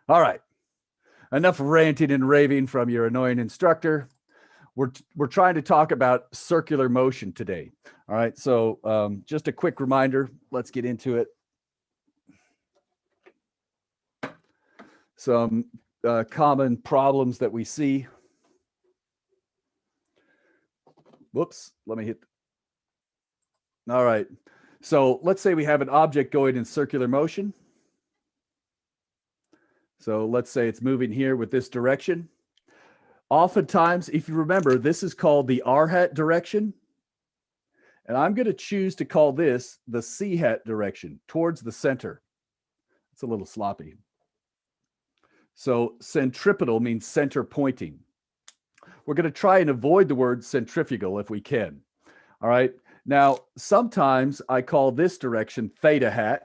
All right. Enough ranting and raving from your annoying instructor. We're trying to talk about circular motion today. All right. So just a quick reminder. Let's get into it. Some common problems that we see. Whoops. Let me hit. All right. So let's say we have an object going in circular motion. So let's say it's moving here with this direction. Oftentimes, if you remember, this is called the R hat direction. And I'm going to choose to call this the C hat direction, towards the center. It's a little sloppy. So centripetal means center pointing. We're going to try and avoid the word centrifugal if we can. All right. Now, sometimes I call this direction theta hat.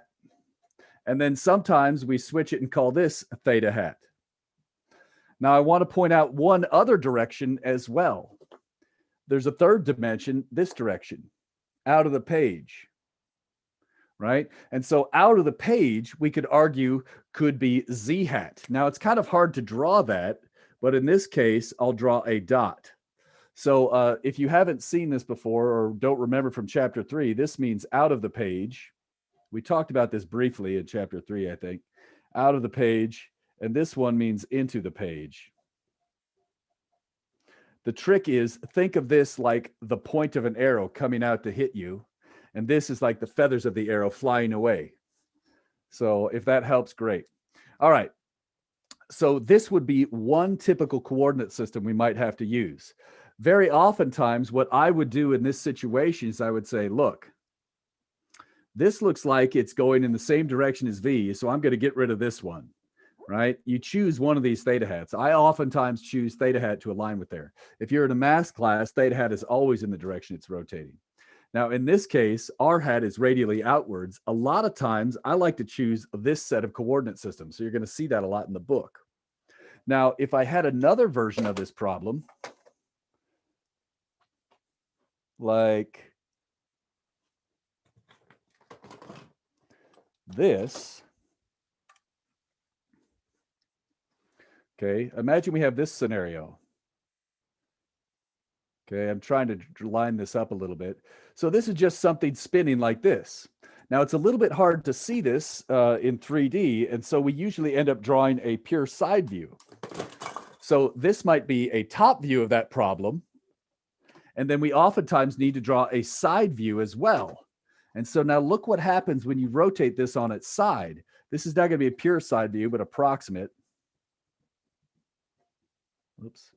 And then sometimes we switch it and call this theta hat. Now, I want to point out one other direction as well. There's a third dimension, this direction, out of the page, right? And so out of the page, we could argue could be Z hat. Now, it's kind of hard to draw that, but in this case, I'll draw a dot. So if you haven't seen this before or don't remember from chapter 3, this means out of the page. We talked about this briefly in chapter 3, I think. Out of the page, and this one means into the page. The trick is, think of this like the point of an arrow coming out to hit you, and this is like the feathers of the arrow flying away. So if that helps, great. All right. So this would be one typical coordinate system we might have to use. Very oftentimes, what I would do in this situation is I would say, look, this looks like it's going in the same direction as V, so I'm going to get rid of this one, right? You choose one of these theta hats. I oftentimes choose theta hat to align with there. If you're in a math class, theta hat is always in the direction it's rotating. Now, in this case, R hat is radially outwards. A lot of times, I like to choose this set of coordinate systems, so you're going to see that a lot in the book. Now, if I had another version of this problem, like this. Okay, imagine we have this scenario. Okay, I'm trying to line this up a little bit. So this is just something spinning like this. Now, it's a little bit hard to see this in 3D, and so we usually end up drawing a pure side view. So this might be a top view of that problem, and then we oftentimes need to draw a side view as well. And so now look what happens when you rotate this on its side. This is not going to be a pure side view, but approximate. Oops.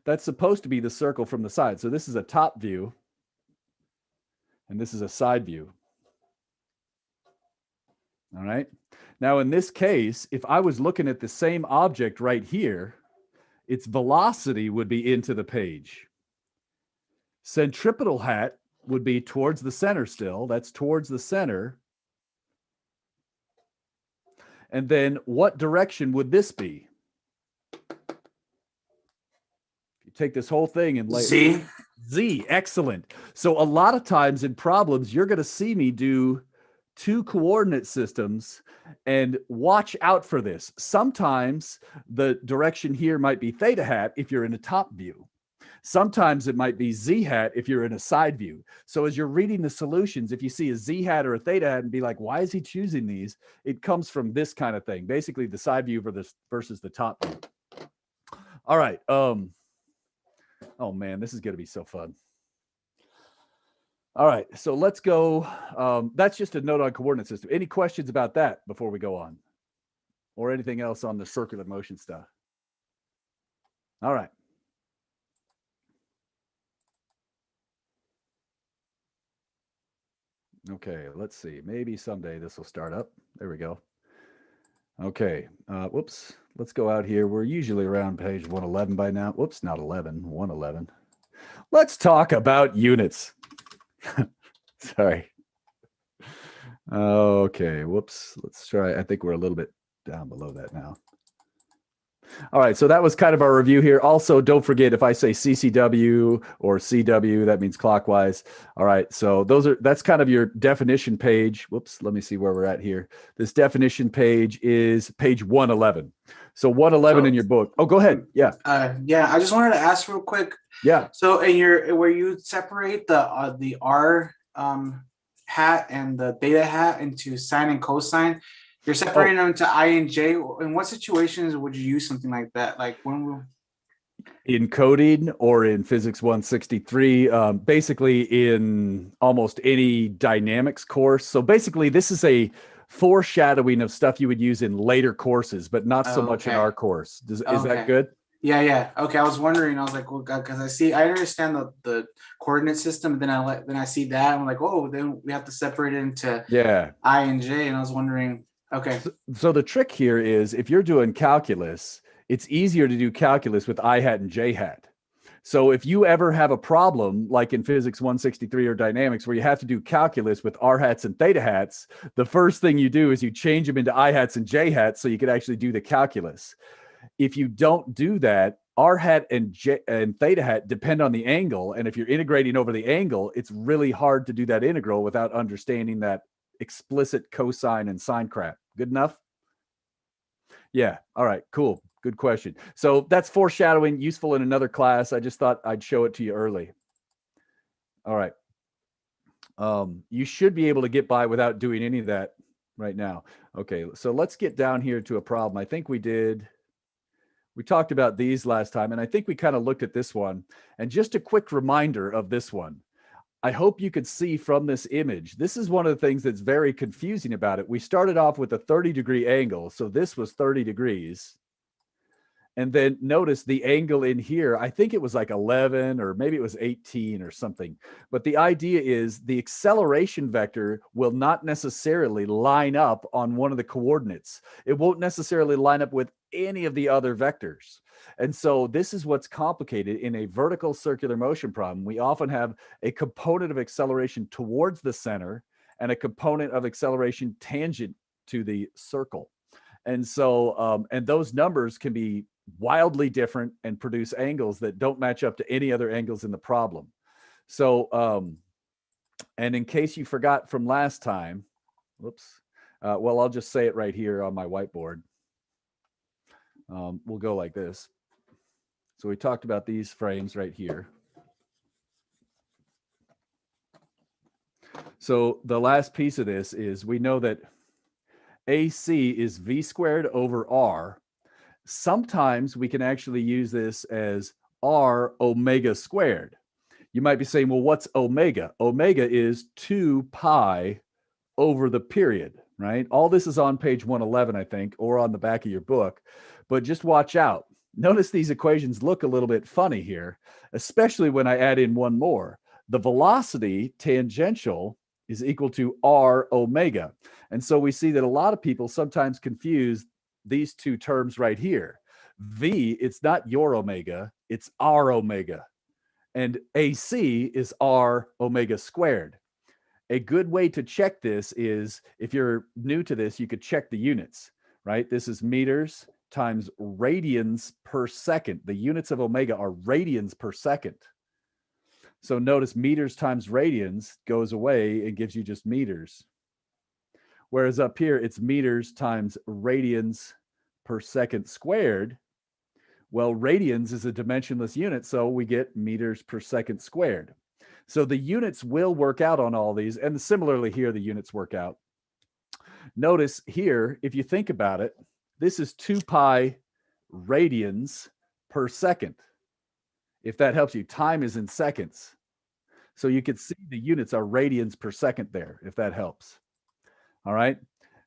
That's supposed to be the circle from the side. So this is a top view, and this is a side view. All right. Now, in this case, if I was looking at the same object right here, its velocity would be into the page. Centripetal hat would be towards the center still. That's towards the center. And then what direction would this be? You take this whole thing and Z. Z, excellent. So a lot of times in problems, you're going to see me do two coordinate systems, and watch out for this. Sometimes the direction here might be theta hat if you're in a top view. Sometimes it might be Z hat if you're in a side view. So as you're reading the solutions, if you see a Z hat or a theta hat and be like, why is he choosing these? It comes from this kind of thing. Basically the side view versus the top view. All right. Oh man, this is going to be so fun. All right. So let's go. That's just a note on coordinate system. Any questions about that before we go on? Or anything else on the circular motion stuff? All right. Okay, let's see. Maybe someday this will start up. There we go. Okay. Whoops. Let's go out here. We're usually around page 111 by now. Whoops, not 11, 111. Let's talk about units. Sorry. Okay, whoops. Let's try. I think we're a little bit down below that now. All right, so that was kind of our review here. Also, don't forget if I say CCW or CW, that means clockwise. All right, so that's kind of your definition page. Whoops, let me see where we're at here. This definition page is page 111. So 111 in your book. Oh, go ahead. Yeah. Yeah, I just wanted to ask real quick. Yeah. So in where you separate the R hat and the theta hat into sine and cosine, you're separating them into I and J. In what situations would you use something like that? Like In coding or in Physics 163, basically in almost any dynamics course. So basically, this is a foreshadowing of stuff you would use in later courses, but not so much in our course. Is that good? Yeah. Okay, I was wondering. I was like, well, because I understand the coordinate system. Then I see that. And I'm like, oh, then we have to separate it into I and J. And I was wondering, okay. So the trick here is if you're doing calculus, it's easier to do calculus with I hat and J hat. So if you ever have a problem like in Physics 163 or dynamics where you have to do calculus with R hats and theta hats, the first thing you do is you change them into I hats and J hats so you could actually do the calculus. If you don't do that, R hat and theta hat depend on the angle. And if you're integrating over the angle, it's really hard to do that integral without understanding that explicit cosine and sine crap. Good enough? Yeah. All right. Cool. Good question. So that's foreshadowing, useful in another class. I just thought I'd show it to you early. All right. You should be able to get by without doing any of that right now. Okay. So let's get down here to a problem. I think we talked about these last time, and I think we kind of looked at this one. And just a quick reminder of this one. I hope you could see from this image, this is one of the things that's very confusing about it. We started off with a 30-degree angle. So this was 30 degrees. And then notice the angle in here, I think it was like 11 or maybe it was 18 or something. But the idea is the acceleration vector will not necessarily line up on one of the coordinates. It won't necessarily line up with any of the other vectors. And so this is what's complicated in a vertical circular motion problem. We often have a component of acceleration towards the center and a component of acceleration tangent to the circle. And so, and those numbers can be wildly different and produce angles that don't match up to any other angles in the problem. So, and in case you forgot from last time, whoops, well, I'll just say it right here on my whiteboard. We'll go like this. So we talked about these frames right here. So the last piece of this is we know that AC is V squared over R. Sometimes we can actually use this as R omega squared. You might be saying, well, what's omega? Omega is 2 pi over the period, right? All this is on page 111, I think, or on the back of your book. But just watch out. Notice these equations look a little bit funny here, especially when I add in one more. The velocity tangential is equal to R omega. And so we see that a lot of people sometimes confuse these two terms right here. V, it's not your omega, it's R omega. And AC is R omega squared. A good way to check this is, if you're new to this, you could check the units, right? This is meters times radians per second. The units of omega are radians per second. So notice meters times radians goes away and gives you just meters. Whereas up here, it's meters times radians per second squared. Well, radians is a dimensionless unit, so we get meters per second squared. So the units will work out on all these, and similarly here, the units work out. Notice here, if you think about it, this is 2 pi radians per second. If that helps you, time is in seconds. So you can see the units are radians per second there, if that helps. All right.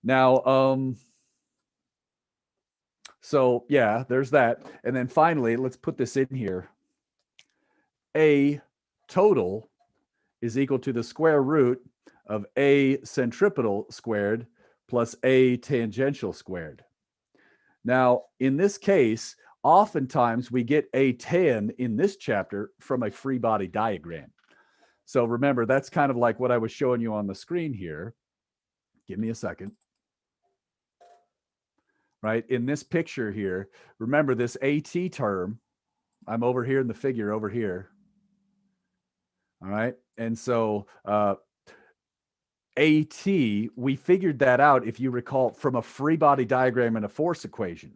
Now, so yeah, there's that. And then finally, let's put this in here. A total is equal to the square root of A centripetal squared plus A tangential squared. Now, in this case, oftentimes we get A tan in this chapter from a free body diagram. So remember, that's kind of like what I was showing you on the screen here. Give me a second. right? In this picture here, remember this AT term, I'm over here in the figure over here. All right. And so AT, we figured that out, if you recall, from a free body diagram and a force equation.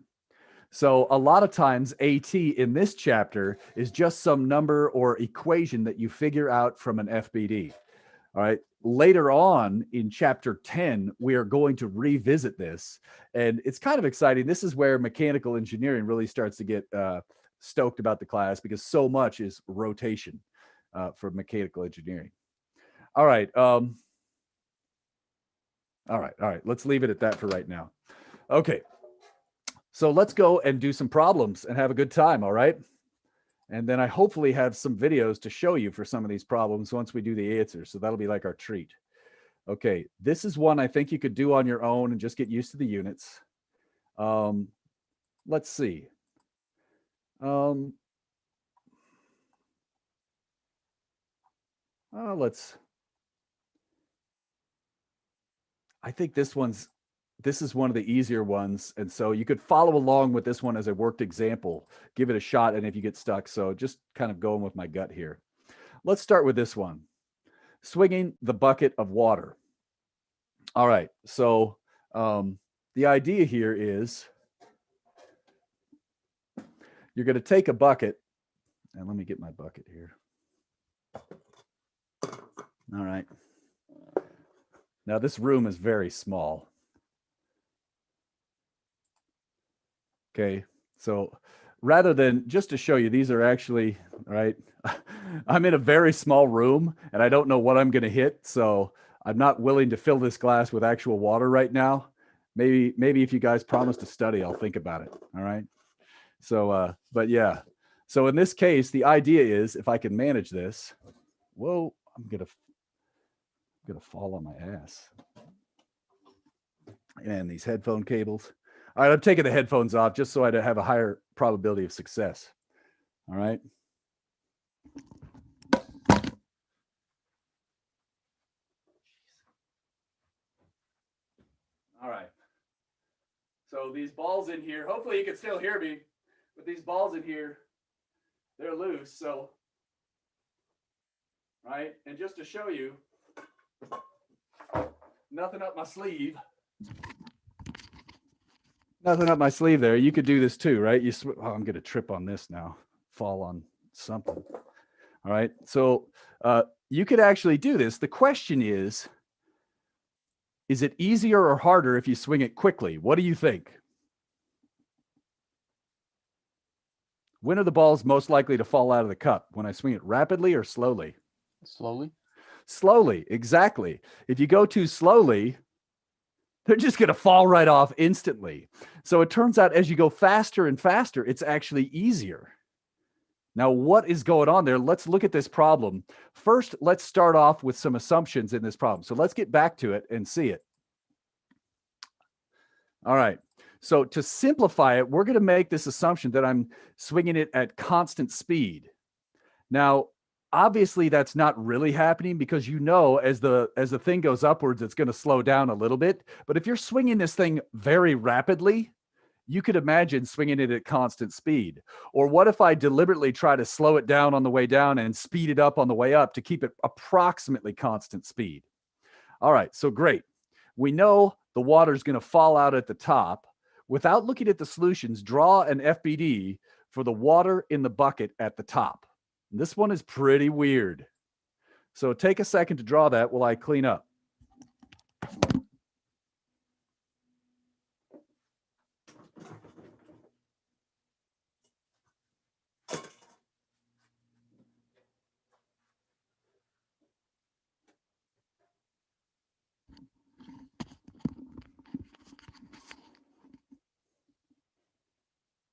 So a lot of times AT in this chapter is just some number or equation that you figure out from an FBD. All right. Later on in chapter 10, we are going to revisit this. And it's kind of exciting. This is where mechanical engineering really starts to get stoked about the class, because so much is rotation for mechanical engineering. All right. All right. Let's leave it at that for right now. Okay. So let's go and do some problems and have a good time. All right. And then I hopefully have some videos to show you for some of these problems once we do the answers. So that'll be like our treat. Okay, this is one I think you could do on your own and just get used to the units. Let's see. I think this is one of the easier ones. And so you could follow along with this one as a worked example, give it a shot. And if you get stuck, so just kind of going with my gut here. Let's start with this one. Swinging the bucket of water. All right. So the idea here is you're going to take a bucket, and let me get my bucket here. All right. Now this room is very small. Okay. So rather than, just to show you, these are actually, right, I'm in a very small room and I don't know what I'm going to hit. So I'm not willing to fill this glass with actual water right now. Maybe if you guys promise to study, I'll think about it. All right. So, but yeah. So in this case, the idea is, if I can manage this, whoa, I'm going to fall on my ass. And these headphone cables. All right, I'm taking the headphones off just so I have a higher probability of success. All right. All right. So these balls in here, hopefully you can still hear me, but these balls in here, they're loose. So, right. And just to show you, nothing up my sleeve. Nothing up my sleeve there. You could do this too, right? I'm going to trip on this now, fall on something. All right. So you could actually do this. The question is it easier or harder if you swing it quickly? What do you think? When are the balls most likely to fall out of the cup? When I swing it rapidly or slowly? Slowly. Slowly, exactly. If you go too slowly, they're just going to fall right off instantly. So it turns out as you go faster and faster, it's actually easier. Now, what is going on there? Let's look at this problem. First, let's start off with some assumptions in this problem. So let's get back to it and see it. All right. So to simplify it, we're going to make this assumption that I'm swinging it at constant speed. Now, obviously, that's not really happening, because as the thing goes upwards, it's going to slow down a little bit. But if you're swinging this thing very rapidly, you could imagine swinging it at constant speed. Or what if I deliberately try to slow it down on the way down and speed it up on the way up to keep it approximately constant speed? All right, so great. We know the water is going to fall out at the top. Without looking at the solutions, draw an FBD for the water in the bucket at the top. And this one is pretty weird. So take a second to draw that while I clean up.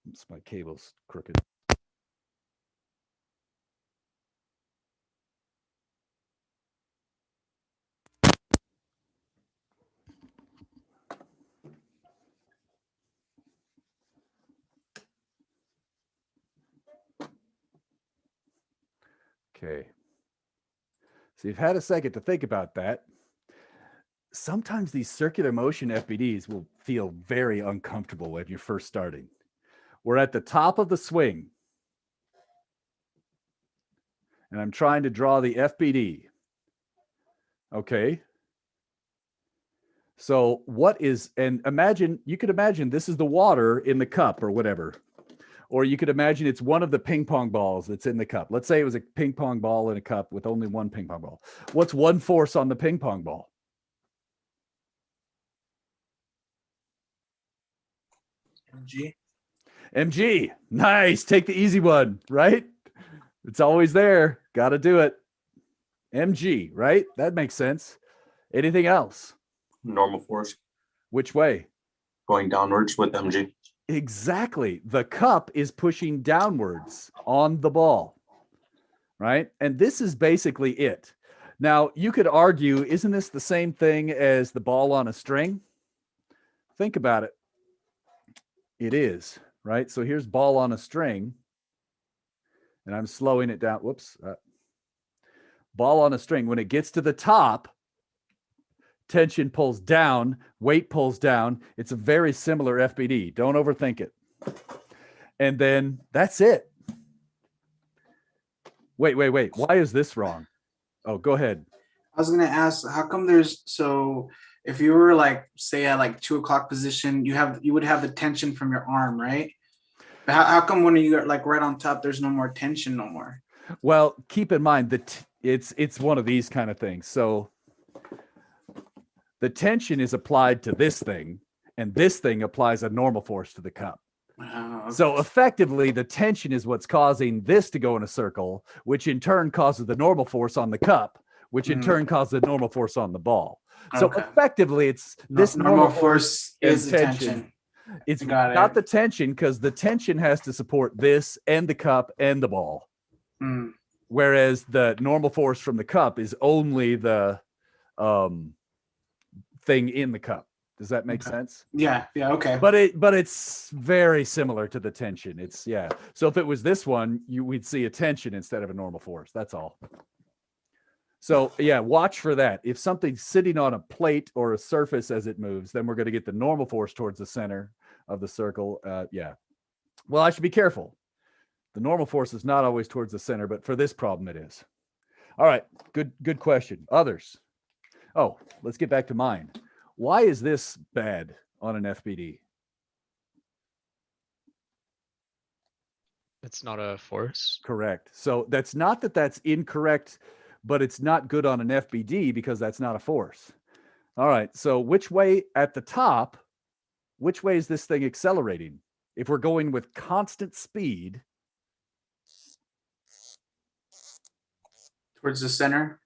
Oops, my cable's crooked. Okay. So you've had a second to think about that. sometimes these circular motion FBDs will feel very uncomfortable when you're first starting. We're at the top of the swing. And I'm trying to draw the FBD. Okay. So what is, and imagine, you could imagine this is the water in the cup or whatever. Or you could imagine it's one of the ping pong balls that's in the cup. Let's say it was a ping pong ball in a cup with only one ping pong ball. What's one force on the ping pong ball? MG. MG. Nice. Take the easy one, right? It's always there. Got to do it. MG, right? That makes sense. Anything else? Normal force Which way? going downwards with MG. Exactly. The cup is pushing downwards on the ball, right? And this is basically it. Now, you could argue, isn't this the same thing as the ball on a string? Think about it. It is, right? So here's ball on a string, and I'm slowing it down. Whoops. Ball on a string. When it gets to the top, tension pulls down, weight pulls down. It's a very similar FBD. Don't overthink it. And then that's it. Wait. Why is this wrong? Oh, go ahead. I was gonna ask, how come there's, so if you were like, say at like 2 o'clock position, you would have the tension from your arm, right? But how come when you're like right on top, there's no more tension no more? Well, keep in mind that it's one of these kind of things. So the tension is applied to this thing, and this thing applies a normal force to the cup. Okay. So effectively, the tension is what's causing this to go in a circle, which in turn causes the normal force on the cup, which in turn causes the normal force on the ball. So effectively, it's this normal force is the tension. It's Got not it. the tension, because the tension has to support this and the cup and the ball. Mm. Whereas the normal force from the cup is only the thing in the cup. Does that make sense? Yeah, okay. But it's very similar to the tension. It's, yeah. So if it was this one, we'd see a tension instead of a normal force. That's all. So yeah, watch for that. If something's sitting on a plate or a surface as it moves, then we're going to get the normal force towards the center of the circle. Yeah. Well, I should be careful. The normal force is not always towards the center, but for this problem, it is. All right. Good question. Others. Oh, let's get back to mine. Why is this bad on an FBD? It's not a force. Correct. So that's not that that's incorrect, but it's not good on an FBD because that's not a force. All right. So which way at the top, which way is this thing accelerating? If we're going with constant speed. Towards the center.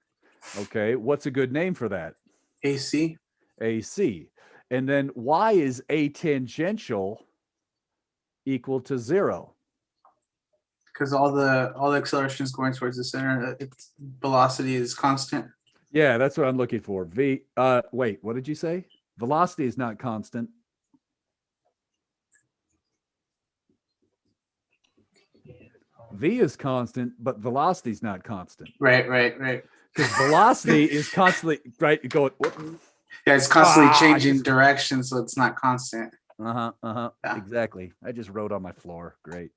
Okay. What's a good name for that? AC. AC. And then why is A tangential equal to 0? Because all the acceleration is going towards the center. Its velocity is constant. Yeah, that's what I'm looking for. Wait, what did you say? Velocity is not constant. V is constant, but velocity is not constant. Right. Because velocity is constantly, right? Going. Yeah, it's constantly changing direction, so it's not constant. Yeah. Exactly. I just wrote on my floor. Great.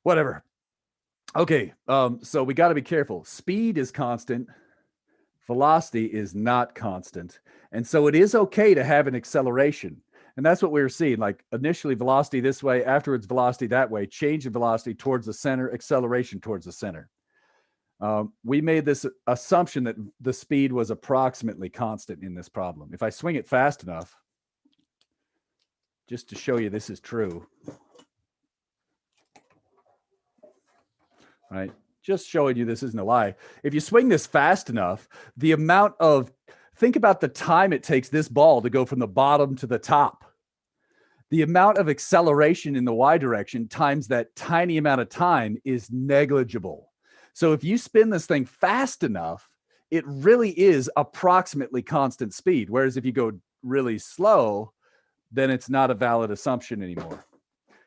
Whatever. Okay. So we got to be careful. Speed is constant. Velocity is not constant. And so it is okay to have an acceleration. And that's what we were seeing. Like initially velocity this way, afterwards velocity that way, change in velocity towards the center, acceleration towards the center. We made this assumption that the speed was approximately constant in this problem. If I swing it fast enough, just to show you this is true, right? Just showing you this isn't a lie. If you swing this fast enough, the amount of, think about the time it takes this ball to go from the bottom to the top. The amount of acceleration in the Y direction times that tiny amount of time is negligible. So if you spin this thing fast enough, it really is approximately constant speed. Whereas if you go really slow, then it's not a valid assumption anymore.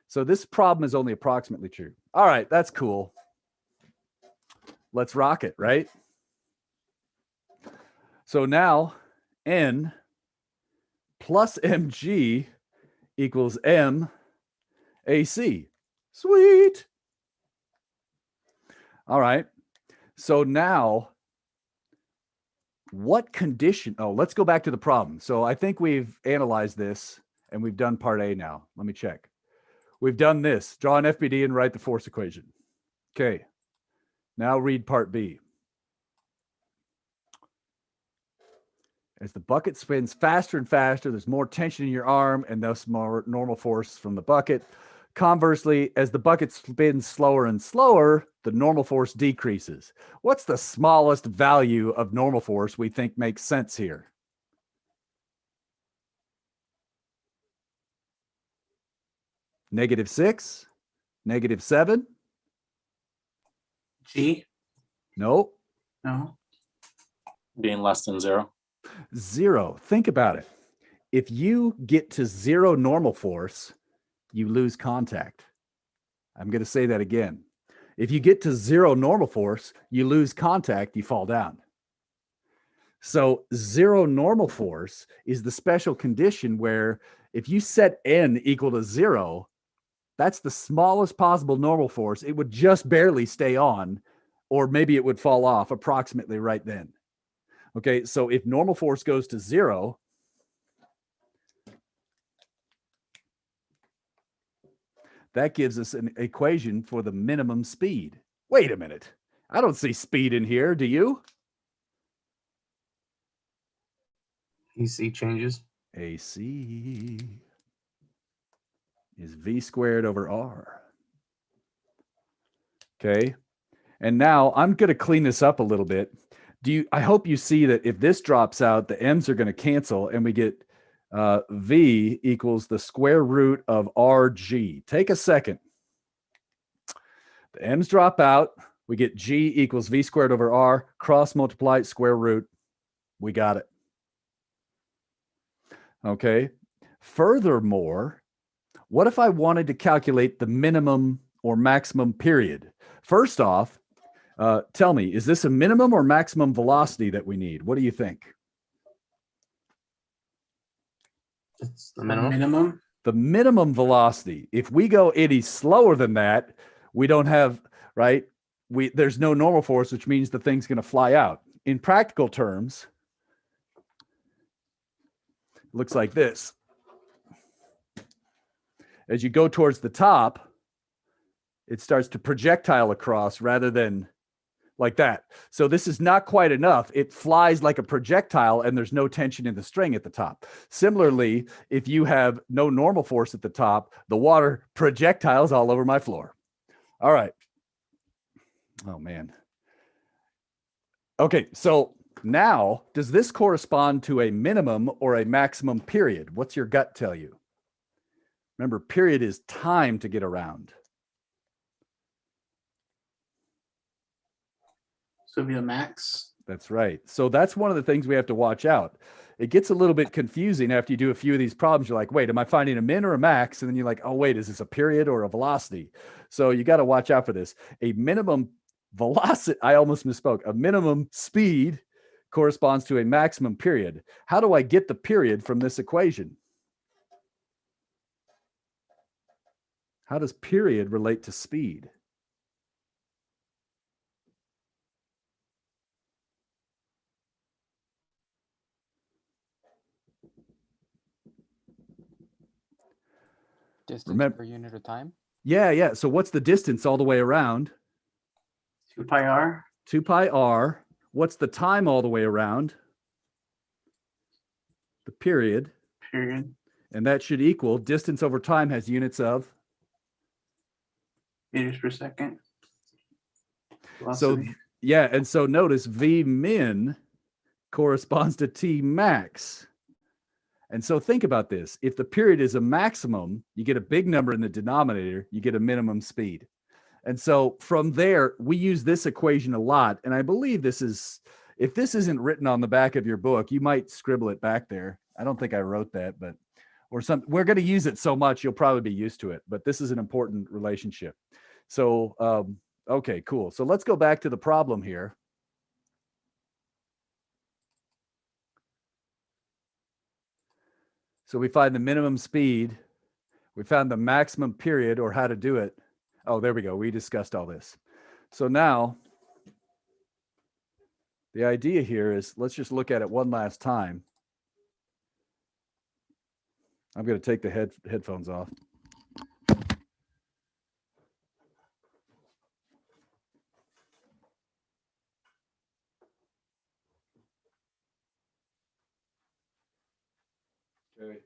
So this problem is only approximately true. All right, that's cool. Let's rock it, right? So now N plus mg equals m AC. Sweet. All right. So now what condition? Oh, let's go back to the problem. So I think we've analyzed this and we've done part A now. Let me check. We've done this. Draw an FBD and write the force equation. Okay. Now read part B. As the bucket spins faster and faster, there's more tension in your arm and thus more normal force from the bucket. Conversely, as the bucket spins slower and slower, the normal force decreases. What's the smallest value of normal force we think makes sense here? -6, -7? G? No. No. Being less than 0. 0. Think about it. If you get to 0 normal force, you lose contact. I'm going to say that again. If you get to 0 normal force, you lose contact, you fall down. So 0 normal force is the special condition where if you set N equal to 0, that's the smallest possible normal force. It would just barely stay on, or maybe it would fall off approximately right then. Okay, so if normal force goes to 0, that gives us an equation for the minimum speed. Wait a minute. I don't see speed in here. Do you? AC changes. AC is V squared over R. Okay. And now I'm going to clean this up a little bit. I hope you see that if this drops out, the M's are going to cancel and we get V equals the square root of RG. Take a second. The M's drop out. We get G equals V squared over R. Cross multiply square root. We got it. Okay. Furthermore, what if I wanted to calculate the minimum or maximum period? First off, tell me, is this a minimum or maximum velocity that we need? What do you think? It's the minimum. Minimum. The minimum velocity. If we go any slower than that, we don't have, right? There's no normal force, which means the thing's going to fly out. In practical terms, it looks like this. As you go towards the top, it starts to projectile across rather than like that. So this is not quite enough. It flies like a projectile and there's no tension in the string at the top. Similarly, if you have no normal force at the top, the water projectiles all over my floor. All right. Oh, man. Okay, so now, does this correspond to a minimum or a maximum period? What's your gut tell you? Remember, period is time to get around. So it'd be a max. That's right. So that's one of the things we have to watch out. It gets a little bit confusing after you do a few of these problems. You're like, wait, am I finding a min or a max? And then you're like, oh, wait, is this a period or a velocity? So you got to watch out for this. A minimum velocity, I almost misspoke. A minimum speed corresponds to a maximum period. How do I get the period from this equation? How does period relate to speed? Distance per unit of time? Yeah. So what's the distance all the way around? 2 pi r. 2 pi r. What's the time all the way around? The period. Period. And that should equal distance over time has units of? Meters per second. So, Velocity. yeah. And so notice V min corresponds to T max. And so think about this. If the period is a maximum, you get a big number in the denominator, you get a minimum speed. And so from there, we use this equation a lot. And I believe this is, if this isn't written on the back of your book, you might scribble it back there. I don't think I wrote that, but, or something. We're going to use it so much, you'll probably be used to it, but this is an important relationship. So, okay, cool. So let's go back to the problem here. So we find the minimum speed. We found the maximum period or how to do it. Oh, there we go. We discussed all this. So now the idea here is let's just look at it one last time. I'm going to take the headphones off. Okay.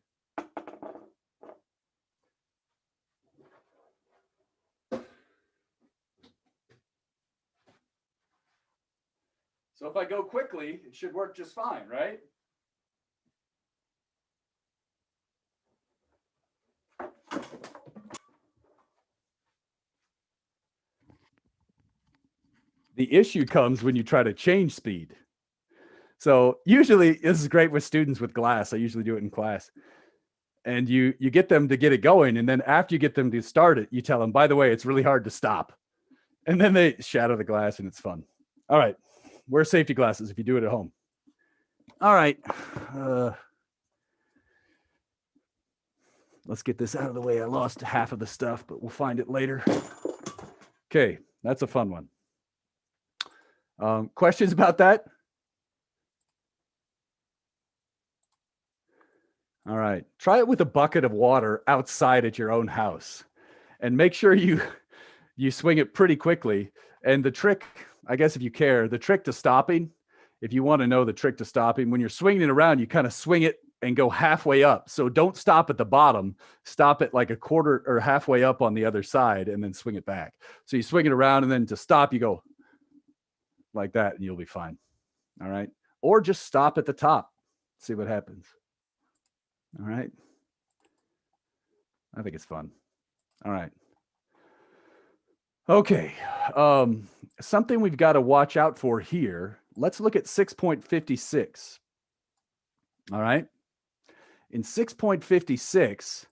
So if I go quickly, it should work just fine, right? The issue comes when you try to change speed. So usually this is great with students with glass. I usually do it in class. And you get them to get it going. And then after you get them to start it, you tell them, by the way, it's really hard to stop. And then they shatter the glass and it's fun. All right. Wear safety glasses if you do it at home. All right. Let's get this out of the way. I lost half of the stuff, but we'll find it later. Okay. That's a fun one. Questions about that? All right. Try it with a bucket of water outside at your own house and make sure you swing it pretty quickly. And the trick, I guess if you care, the trick to stopping, if you want to know the trick to stopping, when you're swinging it around, you kind of swing it and go halfway up. So don't stop at the bottom, stop it like a quarter or halfway up on the other side and then swing it back. So you swing it around and then to stop, you go like that and you'll be fine. All right. Or just stop at the top. See what happens. All right. I think it's fun. All right. Okay. Something we've got to watch out for here. Let's look at 6.56. All right. In 6.56,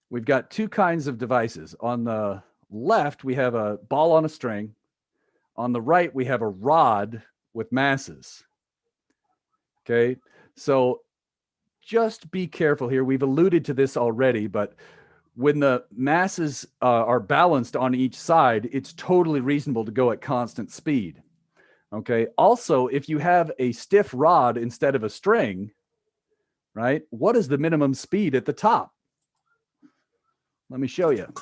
we've got two kinds of devices. On the left, we have a ball on a string. On the right, we have a rod with masses. Okay. So just be careful here. We've alluded to this already, but when the masses are balanced on each side, it's totally reasonable to go at constant speed. Okay. Also, if you have a stiff rod instead of a string, right? What is the minimum speed at the top? Let me show you.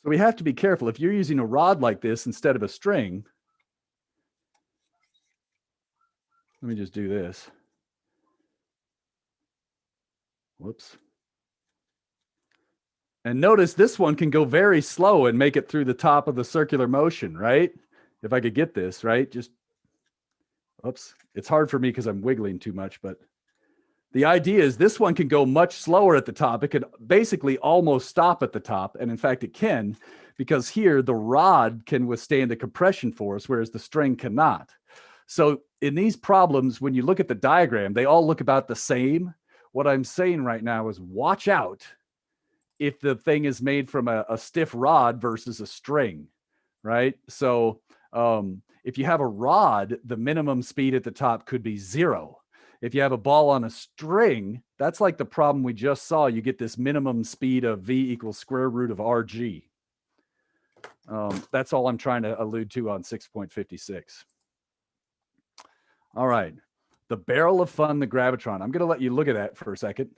So we have to be careful. If you're using a rod like this instead of a string, let me just do this. Whoops. And notice this one can go very slow and make it through the top of the circular motion, right? If I could get this, right? Just, oops. It's hard for me because I'm wiggling too much, but the idea is this one can go much slower at the top. It could basically almost stop at the top. And in fact, it can, because here the rod can withstand the compression force, whereas the string cannot. So in these problems, when you look at the diagram, they all look about the same. What I'm saying right now is watch out if the thing is made from a stiff rod versus a string, right? So if you have a rod, the minimum speed at the top could be 0. If you have a ball on a string, that's like the problem we just saw. You get this minimum speed of V equals square root of RG. That's all I'm trying to allude to on 6.56. All right. The barrel of fun, the gravitron. I'm going to let you look at that for a second.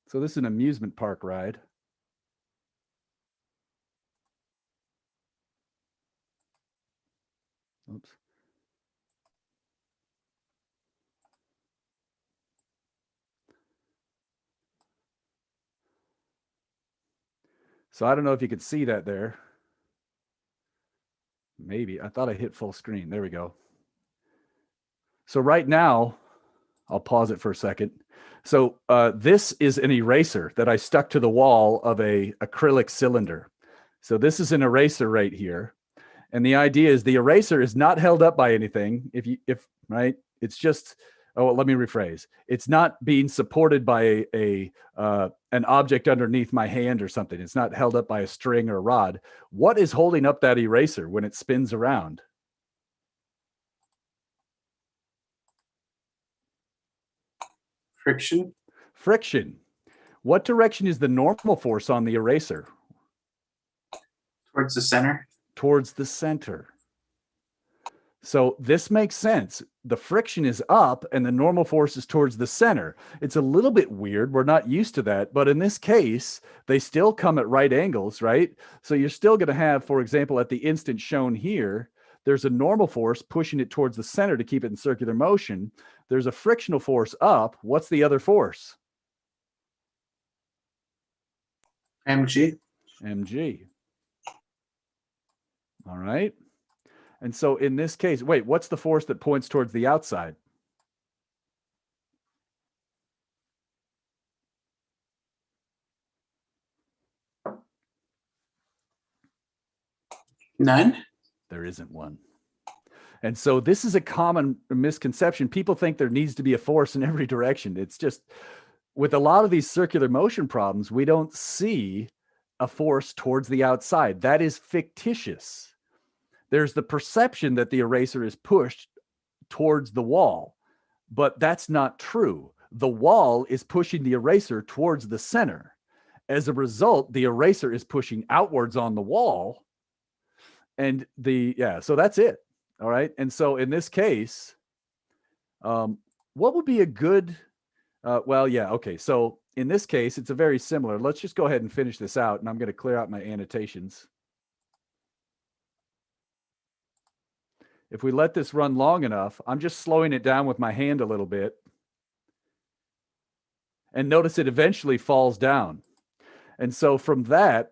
So this is an amusement park ride. Oops. So I don't know if you could see that there. Maybe. I thought I hit full screen. There we go. So right now, I'll pause it for a second. So this is an eraser that I stuck to the wall of a acrylic cylinder. So this is an eraser right here. And the idea is the eraser is not held up by anything. Right, it's just Oh, let me rephrase. It's not being supported by an object underneath my hand or something. It's not held up by a string or a rod. What is holding up that eraser when it spins around? Friction. Friction. What direction is the normal force on the eraser? Towards the center. Towards the center. So this makes sense. The friction is up and the normal force is towards the center. It's a little bit weird. We're not used to that. But in this case, they still come at right angles, right? So you're still going to have, for example, at the instant shown here, there's a normal force pushing it towards the center to keep it in circular motion. There's a frictional force up. What's the other force? mg. Mg. All right. And so in this case, wait, what's the force that points towards the outside? None. There isn't one. And so this is a common misconception. People think there needs to be a force in every direction. It's just, with a lot of these circular motion problems, we don't see a force towards the outside. That is fictitious. There's the perception that the eraser is pushed towards the wall, but that's not true. The wall is pushing the eraser towards the center. As a result, the eraser is pushing outwards on the wall. And so that's it. All right. And so in this case, what would be a good, okay. So in this case, it's a very similar. Let's just go ahead and finish this out, and I'm going to clear out my annotations. If we let this run long enough, I'm just slowing it down with my hand a little bit. And notice it eventually falls down. And so from that,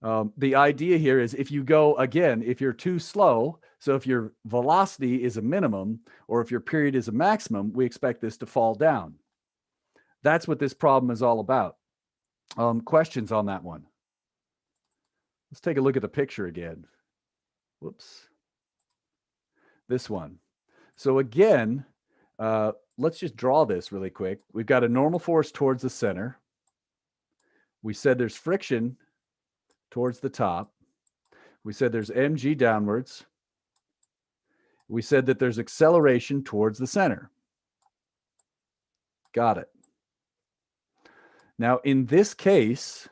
the idea here is if you go, again, if you're too slow, so if your velocity is a minimum or if your period is a maximum, we expect this to fall down. That's what this problem is all about. Questions on that one? Let's take a look at the picture again. Whoops. This one. So again, let's just draw this really quick. We've got a normal force towards the center. We said there's friction towards the top. We said there's mg downwards. We said that there's acceleration towards the center. Got it. Now, in this case,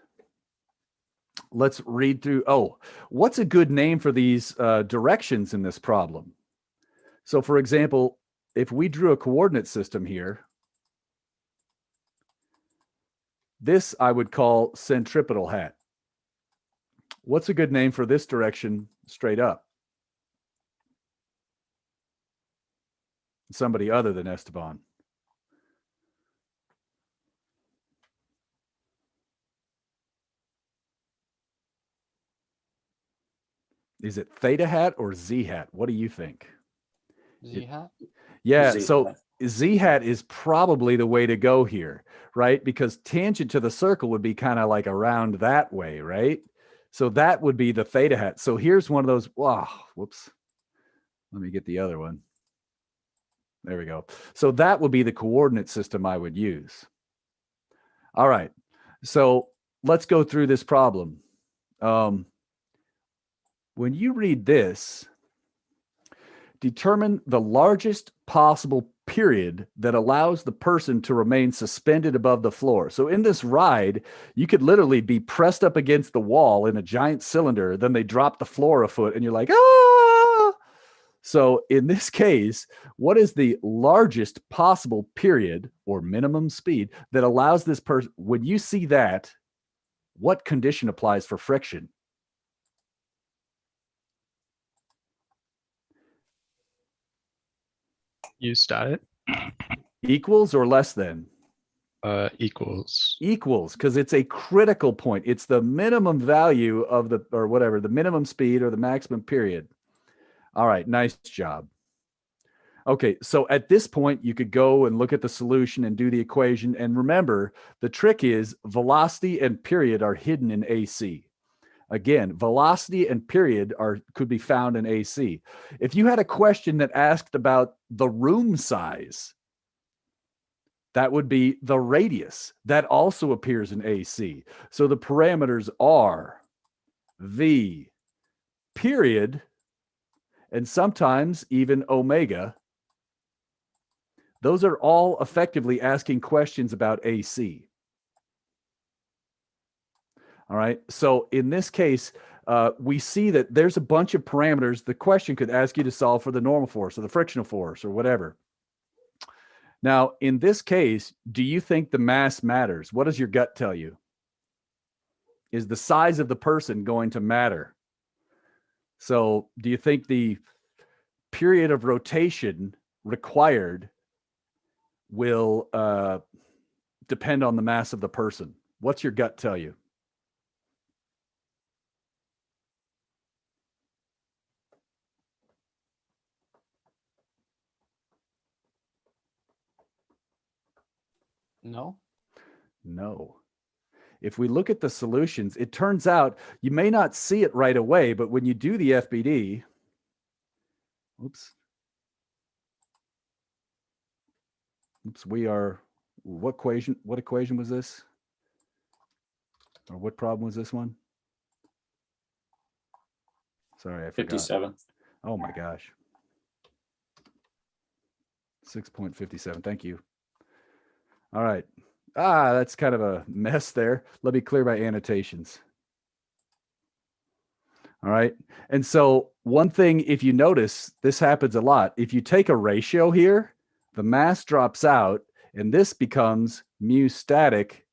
let's read through. Oh, what's a good name for these directions in this problem? So, for example, if we drew a coordinate system here, this I would call centripetal hat. What's a good name for this direction straight up? Somebody other than Esteban. Is it theta hat or z hat? What do you think? Z hat? Yeah, Z so hat. z hat is probably the way to go here, right? Because tangent to the circle would be kind of like around that way, right? So that would be the theta hat. So here's one of those. Wow, whoops. Let me get the other one. There we go. So that would be the coordinate system I would use. All right. So let's go through this problem. When you read this, determine the largest possible period that allows the person to remain suspended above the floor. So in this ride, you could literally be pressed up against the wall in a giant cylinder, then they drop the floor a foot and you're like, ah! So in this case, what is the largest possible period or minimum speed that allows this person, when you see that, what condition applies for friction? You start it. Equals or less than? Equals. Equals, because it's a critical point. It's the minimum value of the, or whatever, the minimum speed or the maximum period. All right, nice job. Okay, so at this point, you could go and look at the solution and do the equation. And remember, the trick is velocity and period are hidden in AC. Again, velocity and period could be found in AC. If you had a question that asked about the room size, that would be the radius. That also appears in AC. So the parameters are V, period, and sometimes even omega. Those are all effectively asking questions about AC. All right. So in this case, we see that there's a bunch of parameters the question could ask you to solve for the normal force or the frictional force or whatever. Now, in this case, do you think the mass matters? What does your gut tell you? Is the size of the person going to matter? So do you think the period of rotation required will depend on the mass of the person? What's your gut tell you? No. No. If we look at the solutions, it turns out you may not see it right away, but when you do the FBD, oops, what equation was this? Or what problem was this one? Sorry, I forgot. 57. Oh my gosh. 6.57. Thank you. All right. That's kind of a mess there. Let me clear my annotations. All right. And so one thing, if you notice, this happens a lot. If you take a ratio here, the mass drops out, and this becomes mu static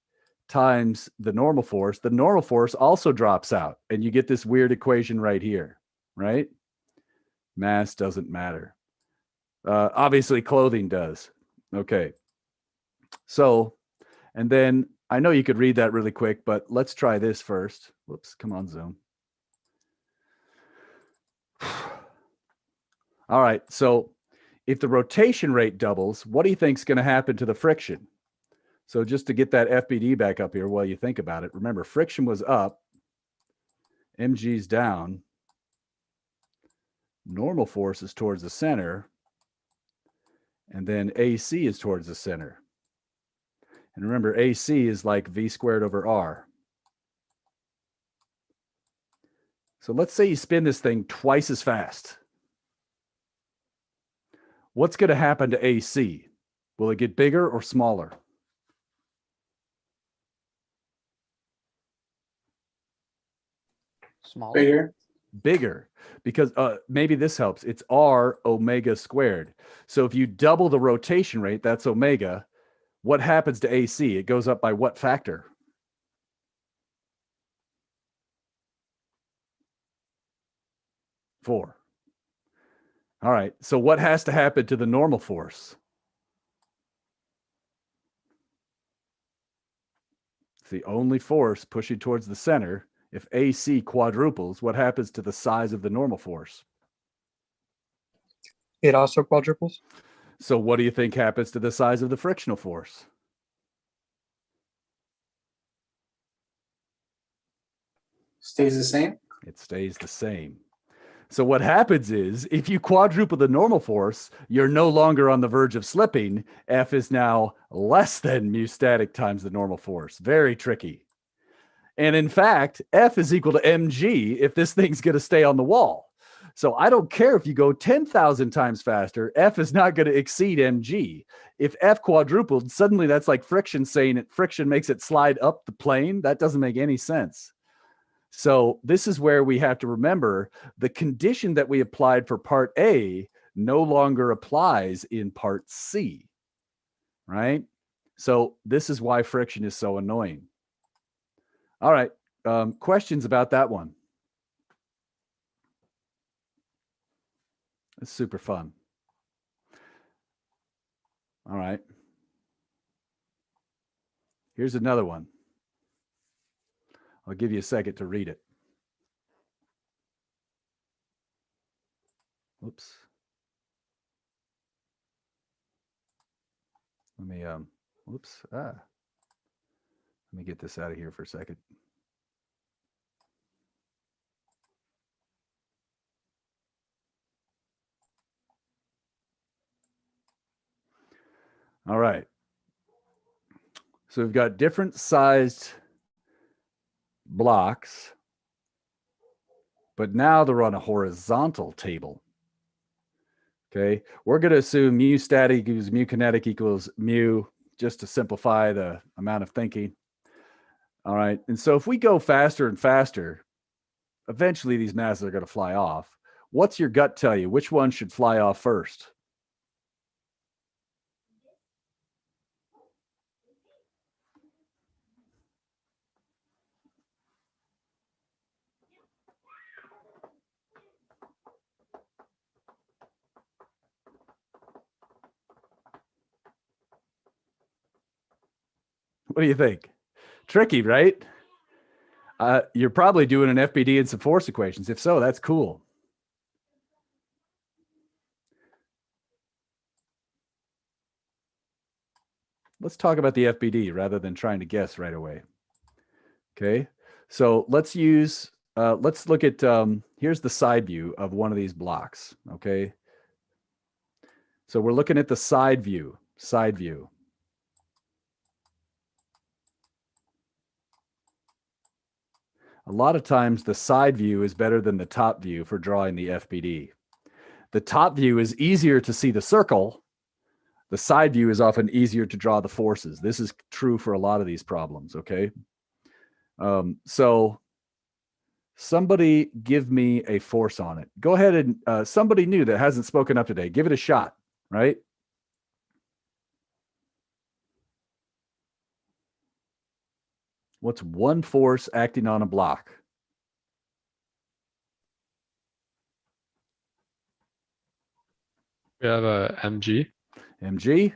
times the normal force. The normal force also drops out, and you get this weird equation right here, right? Mass doesn't matter. Obviously, clothing does. Okay. So, and then I know you could read that really quick, but let's try this first. Whoops, come on, Zoom. All right, so if the rotation rate doubles, what do you think is going to happen to the friction? So just to get that FBD back up here while you think about it, remember friction was up, mg's down, normal force is towards the center, and then AC is towards the center. And remember, AC is like V squared over R. So let's say you spin this thing twice as fast. What's going to happen to AC? Will it get bigger or smaller? Smaller. Bigger. Bigger, because maybe this helps. It's R omega squared. So if you double the rotation rate, that's omega. What happens to AC? It goes up by what factor? Four. All right. So what has to happen to the normal force? It's the only force pushing towards the center. If AC quadruples, what happens to the size of the normal force? It also quadruples. So what do you think happens to the size of the frictional force? Stays the same. It stays the same. So what happens is if you quadruple the normal force, you're no longer on the verge of slipping. F is now less than mu static times the normal force. Very tricky. And in fact, F is equal to mg if this thing's going to stay on the wall. So I don't care if you go 10,000 times faster, F is not going to exceed mg. If F quadrupled, suddenly that's like friction saying that friction makes it slide up the plane. That doesn't make any sense. So this is where we have to remember the condition that we applied for part A no longer applies in part C, right? So this is why friction is so annoying. All right, questions about that one? It's super fun. All right. Here's another one. I'll give you a second to read it. Oops. Let me, let me get this out of here for a second. All right. So we've got different sized blocks, but now they're on a horizontal table. Okay. We're going to assume mu static equals mu kinetic equals mu, just to simplify the amount of thinking. All right. And so if we go faster and faster, eventually these masses are going to fly off. What's your gut tell you? Which one should fly off first? What do you think? Tricky, right? You're probably doing an FBD and some force equations. If so, that's cool. Let's talk about the FBD rather than trying to guess right away. Okay, so let's look at, here's the side view of one of these blocks. Okay, so we're looking at the side view. A lot of times the side view is better than the top view for drawing the FBD. The top view is easier to see the circle. The side view is often easier to draw the forces. This is true for a lot of these problems, okay? So somebody give me a force on it. Go ahead and somebody new that hasn't spoken up today, give it a shot, right? What's one force acting on a block? We have a mg. mg,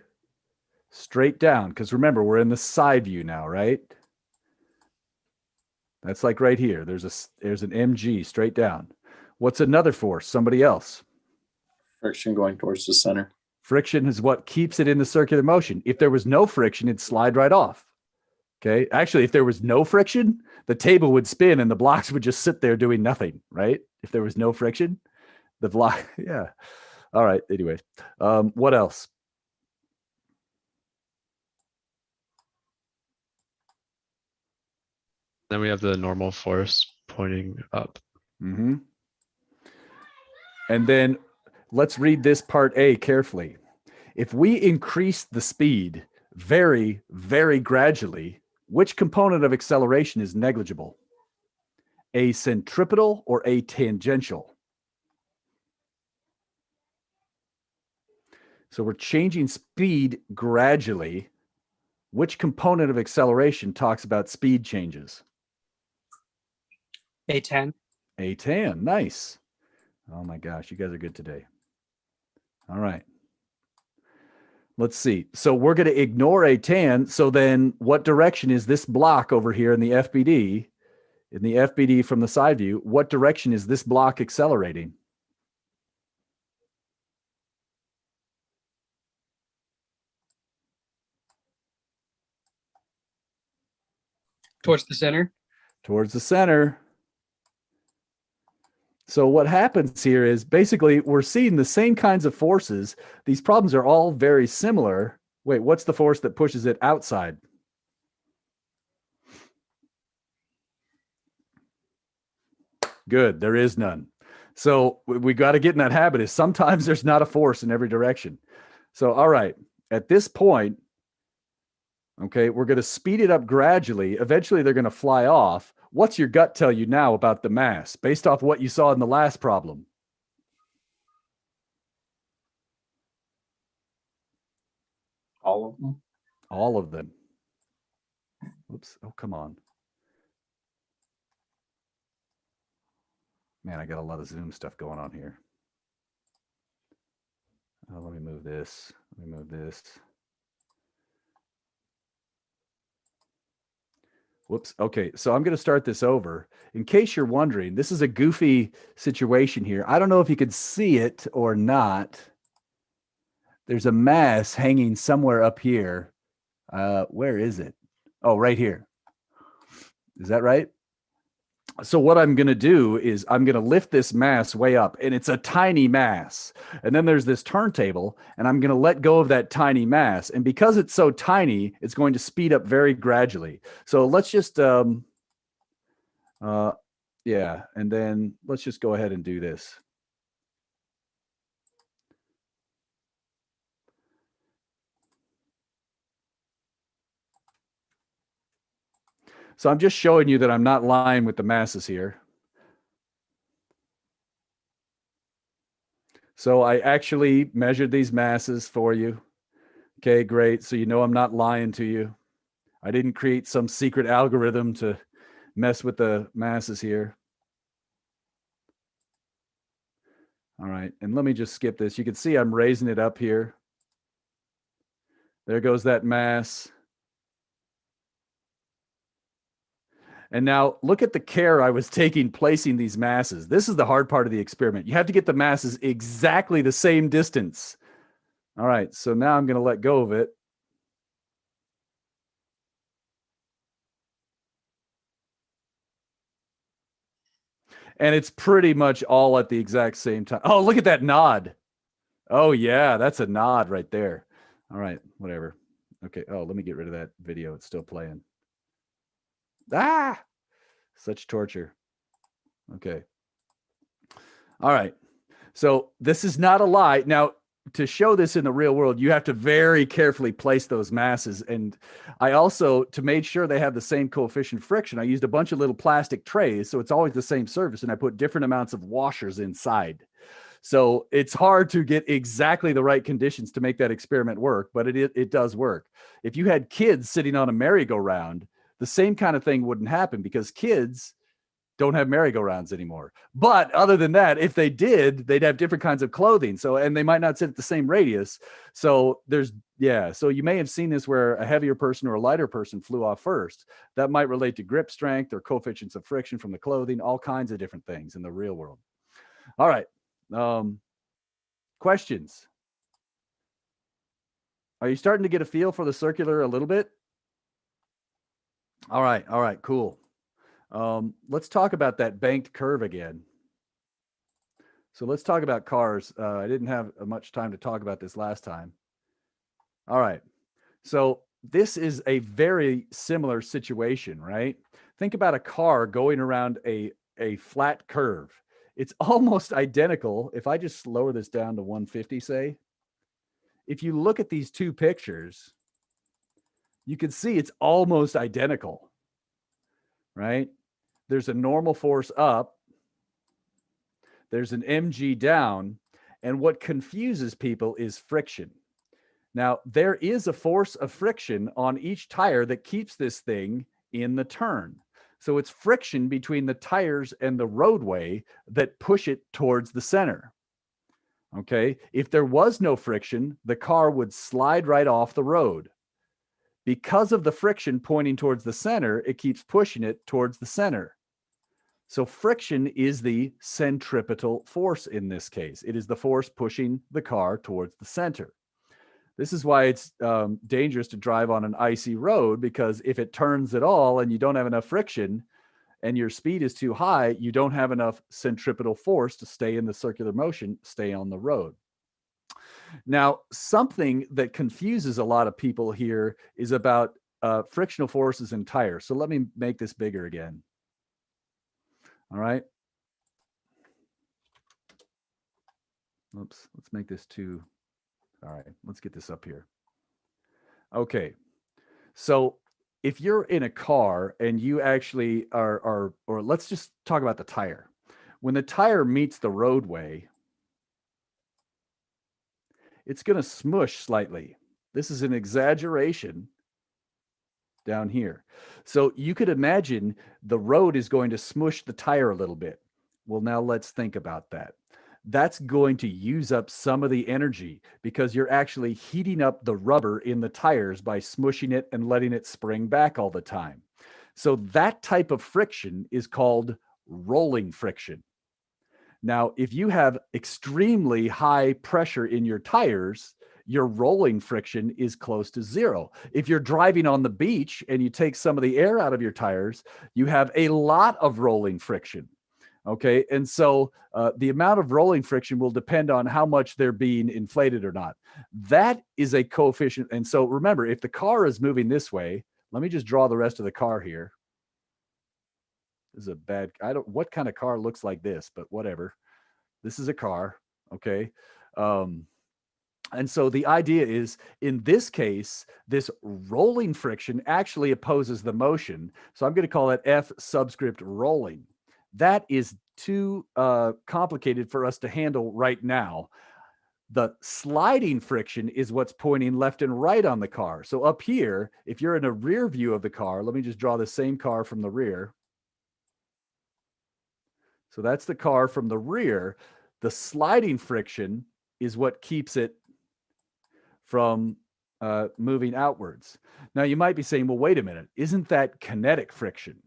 straight down, because remember, we're in the side view now, right? That's like right here. There's an mg straight down. What's another force? Somebody else. Friction going towards the center. Friction is what keeps it in the circular motion. If there was no friction, it'd slide right off. Okay. Actually, if there was no friction, the table would spin and the blocks would just sit there doing nothing, right? If there was no friction, the block, yeah. All right. Anyway, what else? Then we have the normal force pointing up. Mm-hmm. And then let's read this part A carefully. If we increase the speed very, very gradually, which component of acceleration is negligible? A centripetal or a tangential? So we're changing speed gradually. Which component of acceleration talks about speed changes? A10. A10, nice. Oh my gosh, you guys are good today. All right. Let's see. So we're going to ignore A10. So then what direction is this block over here in the FBD? In the FBD from the side view, what direction is this block accelerating? Towards the center. Towards the center. So what happens here is basically we're seeing the same kinds of forces. These problems are all very similar. Wait, what's the force that pushes it outside? Good, there is none. So we got to get in that habit is sometimes there's not a force in every direction. So, all right, at this point, okay, we're going to speed it up gradually. Eventually they're going to fly off. What's your gut tell you now about the mass based off what you saw in the last problem? All of them. All of them. Oops. Oh, come on. Man, I got a lot of Zoom stuff going on here. Oh, let me move this. Let me move this. Whoops. Okay, so I'm going to start this over. In case you're wondering, this is a goofy situation here. I don't know if you can see it or not. There's a mass hanging somewhere up here. Where is it? Oh, right here. Is that right? So what I'm going to do is I'm going to lift this mass way up, and it's a tiny mass. And then there's this turntable, and I'm going to let go of that tiny mass. And because it's so tiny, it's going to speed up very gradually. So let's just, yeah, and then let's just go ahead and do this. So I'm just showing you that I'm not lying with the masses here. So I actually measured these masses for you. Okay, great. So you know I'm not lying to you. I didn't create some secret algorithm to mess with the masses here. All right, and let me just skip this. You can see I'm raising it up here. There goes that mass. And now look at the care I was taking placing these masses. This is the hard part of the experiment. You have to get the masses exactly the same distance. All right, so now I'm going to let go of it. And it's pretty much all at the exact same time. Oh, look at that nod. Oh, yeah, that's a nod right there. All right, whatever. Okay, oh, let me get rid of that video. It's still playing. Ah, such torture. Okay. All right. So this is not a lie. Now, to show this in the real world, you have to very carefully place those masses. And I also, to make sure they have the same coefficient of friction, I used a bunch of little plastic trays. So it's always the same surface. And I put different amounts of washers inside. So it's hard to get exactly the right conditions to make that experiment work, but it does work. If you had kids sitting on a merry-go-round, the same kind of thing wouldn't happen because kids don't have merry-go-rounds anymore. But other than that, if they did, they'd have different kinds of clothing. So, and they might not sit at the same radius. So there's, yeah. So you may have seen this where a heavier person or a lighter person flew off first. That might relate to grip strength or coefficients of friction from the clothing, all kinds of different things in the real world. All right. Questions? Are you starting to get a feel for the circular a little bit? All right. All right, cool. Let's talk about that banked curve again. So let's talk about cars. I didn't have much time to talk about this last time. All right. So this is a very similar situation, right? Think about a car going around a flat curve. It's almost identical. If I just lower this down to 150, say, if you look at these two pictures, you can see it's almost identical, right? There's a normal force up, there's an mg down, and what confuses people is friction. Now, there is a force of friction on each tire that keeps this thing in the turn. So it's friction between the tires and the roadway that push it towards the center. Okay, if there was no friction, the car would slide right off the road. Because of the friction pointing towards the center, it keeps pushing it towards the center. So friction is the centripetal force in this case. It is the force pushing the car towards the center. This is why it's dangerous to drive on an icy road, because if it turns at all and you don't have enough friction and your speed is too high, you don't have enough centripetal force to stay in the circular motion, stay on the road. Now, something that confuses a lot of people here is about frictional forces in tires. So let me make this bigger again. All right. Oops, let's make this two. All right, let's get this up here. Okay, so if you're in a car and you actually are, or let's just talk about the tire. When the tire meets the roadway, it's going to smush slightly. This is an exaggeration down here. So you could imagine the road is going to smush the tire a little bit. Well, now let's think about that. That's going to use up some of the energy because you're actually heating up the rubber in the tires by smushing it and letting it spring back all the time. So that type of friction is called rolling friction. Now, if you have extremely high pressure in your tires, your rolling friction is close to zero. If you're driving on the beach and you take some of the air out of your tires, you have a lot of rolling friction. Okay. And so the amount of rolling friction will depend on how much they're being inflated or not. That is a coefficient. And so remember, if the car is moving this way, let me just draw the rest of the car here. This is a bad, what kind of car looks like this, but whatever. This is a car. Okay. And so the idea is, in this case, this rolling friction actually opposes the motion. So I'm going to call it F subscript rolling. That is too complicated for us to handle right now. The sliding friction is what's pointing left and right on the car. So up here, if you're in a rear view of the car, let me just draw the same car from the rear. So that's the car from the rear. The sliding friction is what keeps it from moving outwards. Now you might be saying, well, wait a minute, isn't that kinetic friction?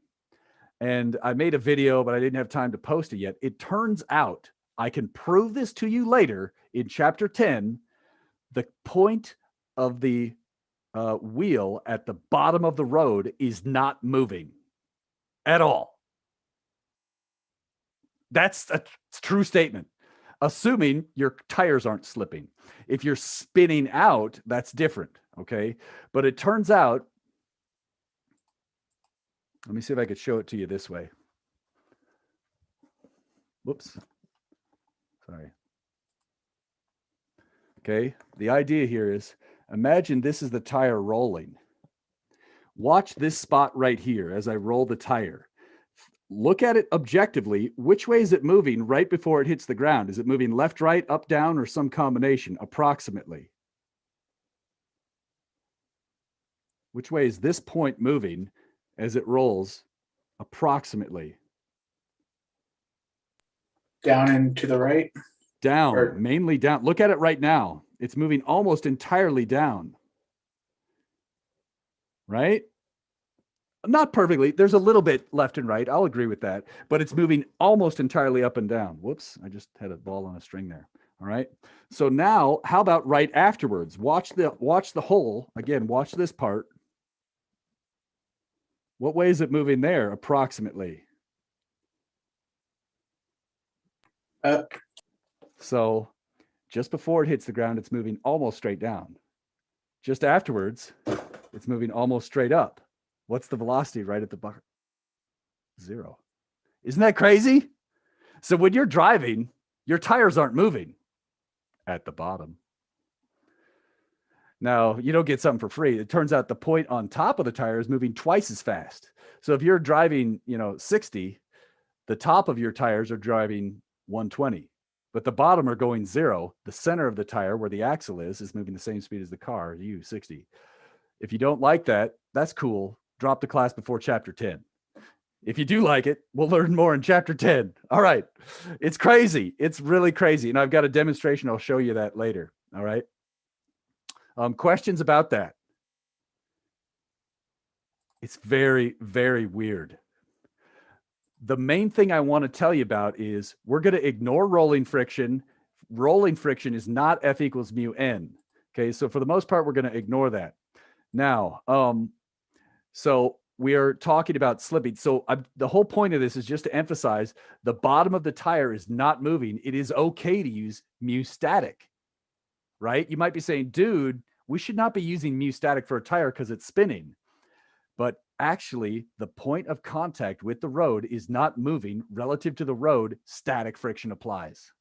And I made a video, but I didn't have time to post it yet. It turns out, I can prove this to you later in chapter 10, the point of the wheel at the bottom of the road is not moving at all. That's a true statement, assuming your tires aren't slipping. If you're spinning out, that's different, okay? But it turns out, let me see if I could show it to you this way. Whoops. Sorry. Okay, the idea here is, imagine this is the tire rolling. Watch this spot right here as I roll the tire. Look at it objectively. Which way is it moving right before it hits the ground? Is it moving left, right, up, down, or some combination, approximately? Which way is this point moving as it rolls, approximately? Down and to the right. Down, Or- mainly down. Look at it right now. It's moving almost entirely down. Right? Not perfectly. There's a little bit left and right. I'll agree with that. But it's moving almost entirely up and down. Whoops. I just had a ball on a string there. All right. So now, how about right afterwards? Watch the hole. Again, watch this part. What way is it moving there, approximately? Up. So just before it hits the ground, it's moving almost straight down. Just afterwards, it's moving almost straight up. What's the velocity right at the bottom? 0. Isn't that crazy? So when you're driving, your tires aren't moving at the bottom. Now, you don't get something for free. It turns out the point on top of the tire is moving twice as fast. So if you're driving, 60, the top of your tires are driving 120, but the bottom are going 0. The center of the tire, where the axle is moving the same speed as the car, 60. If you don't like that, that's cool. Drop the class before chapter 10. If you do like it, we'll learn more in chapter 10. All right. It's crazy. It's really crazy. And I've got a demonstration. I'll show you that later. All right. Questions about that? It's very, very weird. The main thing I want to tell you about is we're going to ignore rolling friction. Rolling friction is not F equals mu n. Okay. So for the most part, we're going to ignore that. Now, so we are talking about slipping. So the whole point of this is just to emphasize the bottom of the tire is not moving. It is okay to use mu static, right? You might be saying, dude, we should not be using mu static for a tire because it's spinning. But actually, the point of contact with the road is not moving relative to the road. Static friction applies.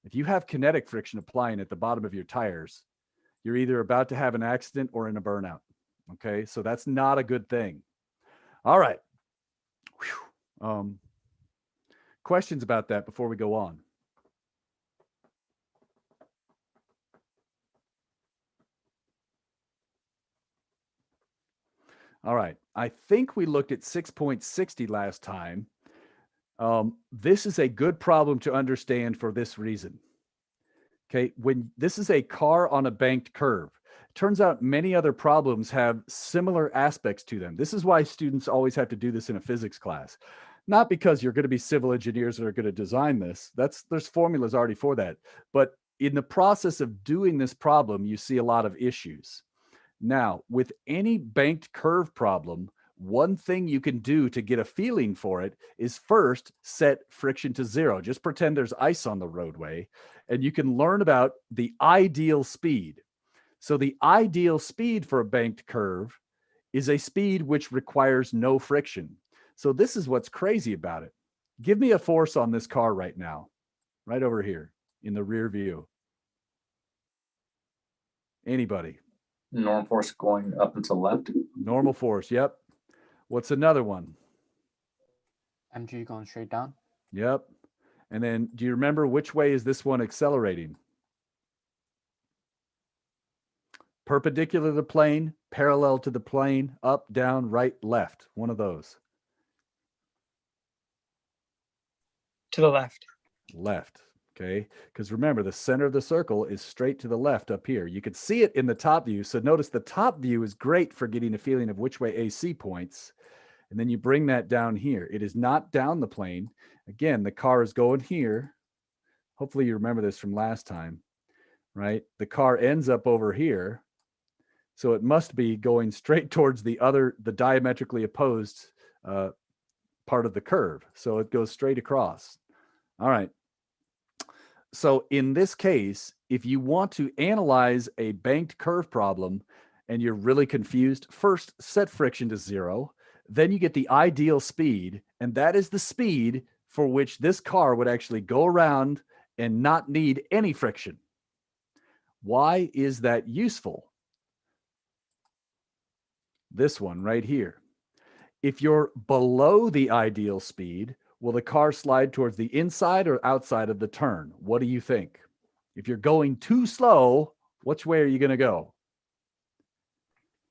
If you have kinetic friction applying at the bottom of your tires, you're either about to have an accident or in a burnout. Okay, so that's not a good thing. All right. Questions about that before we go on? All right. I think we looked at 6.60 last time. This is a good problem to understand for this reason. Okay, when this is a car on a banked curve, turns out many other problems have similar aspects to them. This is why students always have to do this in a physics class. Not because you're going to be civil engineers that are going to design this. There's formulas already for that. But in the process of doing this problem, you see a lot of issues. Now, with any banked curve problem, one thing you can do to get a feeling for it is first set friction to 0. Just pretend there's ice on the roadway, and you can learn about the ideal speed. So the ideal speed for a banked curve is a speed which requires no friction. So this is what's crazy about it. Give me a force on this car right now, right over here in the rear view. Anybody? Normal force going up and to the left. Normal force, yep. What's another one? MG going straight down. Yep. And then do you remember which way is this one accelerating? Perpendicular to the plane, parallel to the plane, up, down, right, left. One of those. To the left. Left. Okay. Because remember, the center of the circle is straight to the left up here. You can see it in the top view. So notice the top view is great for getting a feeling of which way AC points. And then you bring that down here. It is not down the plane. Again, the car is going here. Hopefully you remember this from last time, right? The car ends up over here. So it must be going straight towards the diametrically opposed part of the curve. So it goes straight across. All right. So in this case, if you want to analyze a banked curve problem and you're really confused, first set friction to 0. Then you get the ideal speed, and that is the speed for which this car would actually go around and not need any friction. Why is that useful? This one right here. If you're below the ideal speed, will the car slide towards the inside or outside of the turn? What do you think? If you're going too slow, which way are you going to go?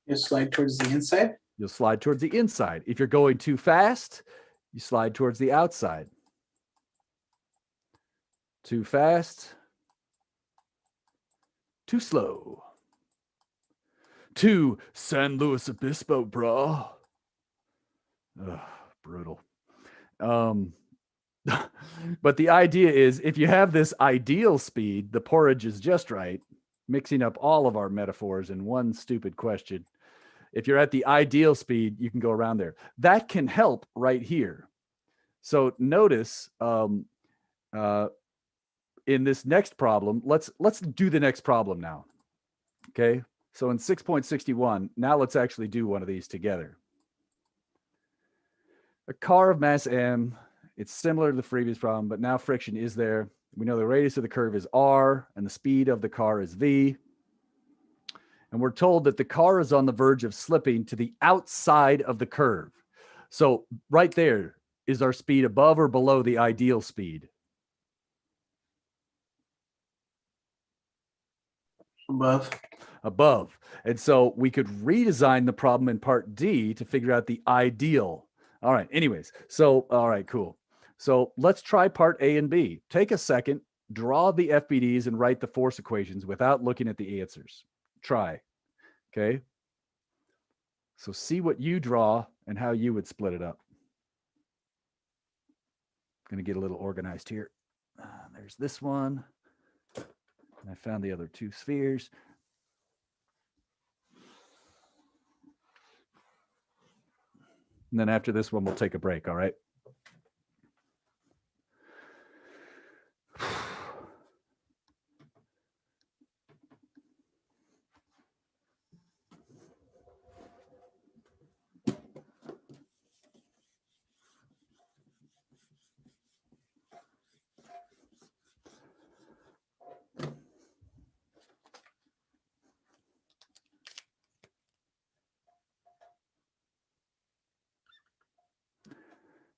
You slide towards the inside. You'll slide towards the inside. If you're going too fast, you slide towards the outside. Too fast. Too slow. To San Luis Obispo, bro. Ugh, brutal. But the idea is if you have this ideal speed, the porridge is just right, mixing up all of our metaphors in one stupid question. If you're at the ideal speed, you can go around there. That can help right here. So notice in this next problem, let's do the next problem now. Okay. So in 6.61, now let's actually do one of these together. A car of mass m, it's similar to the previous problem, but now friction is there. We know the radius of the curve is r and the speed of the car is v. And we're told that the car is on the verge of slipping to the outside of the curve. So right there, is our speed above or below the ideal speed? Above. Above. And so we could redesign the problem in part D to figure out the ideal. All right. Anyways, so, all right, cool. So let's try part A and B. Take a second, draw the FBDs and write the force equations without looking at the answers. Try. Okay. So see what you draw and how you would split it up. I'm going to get a little organized here. There's this one. And I found the other two spheres. And then after this one, we'll take a break. All right.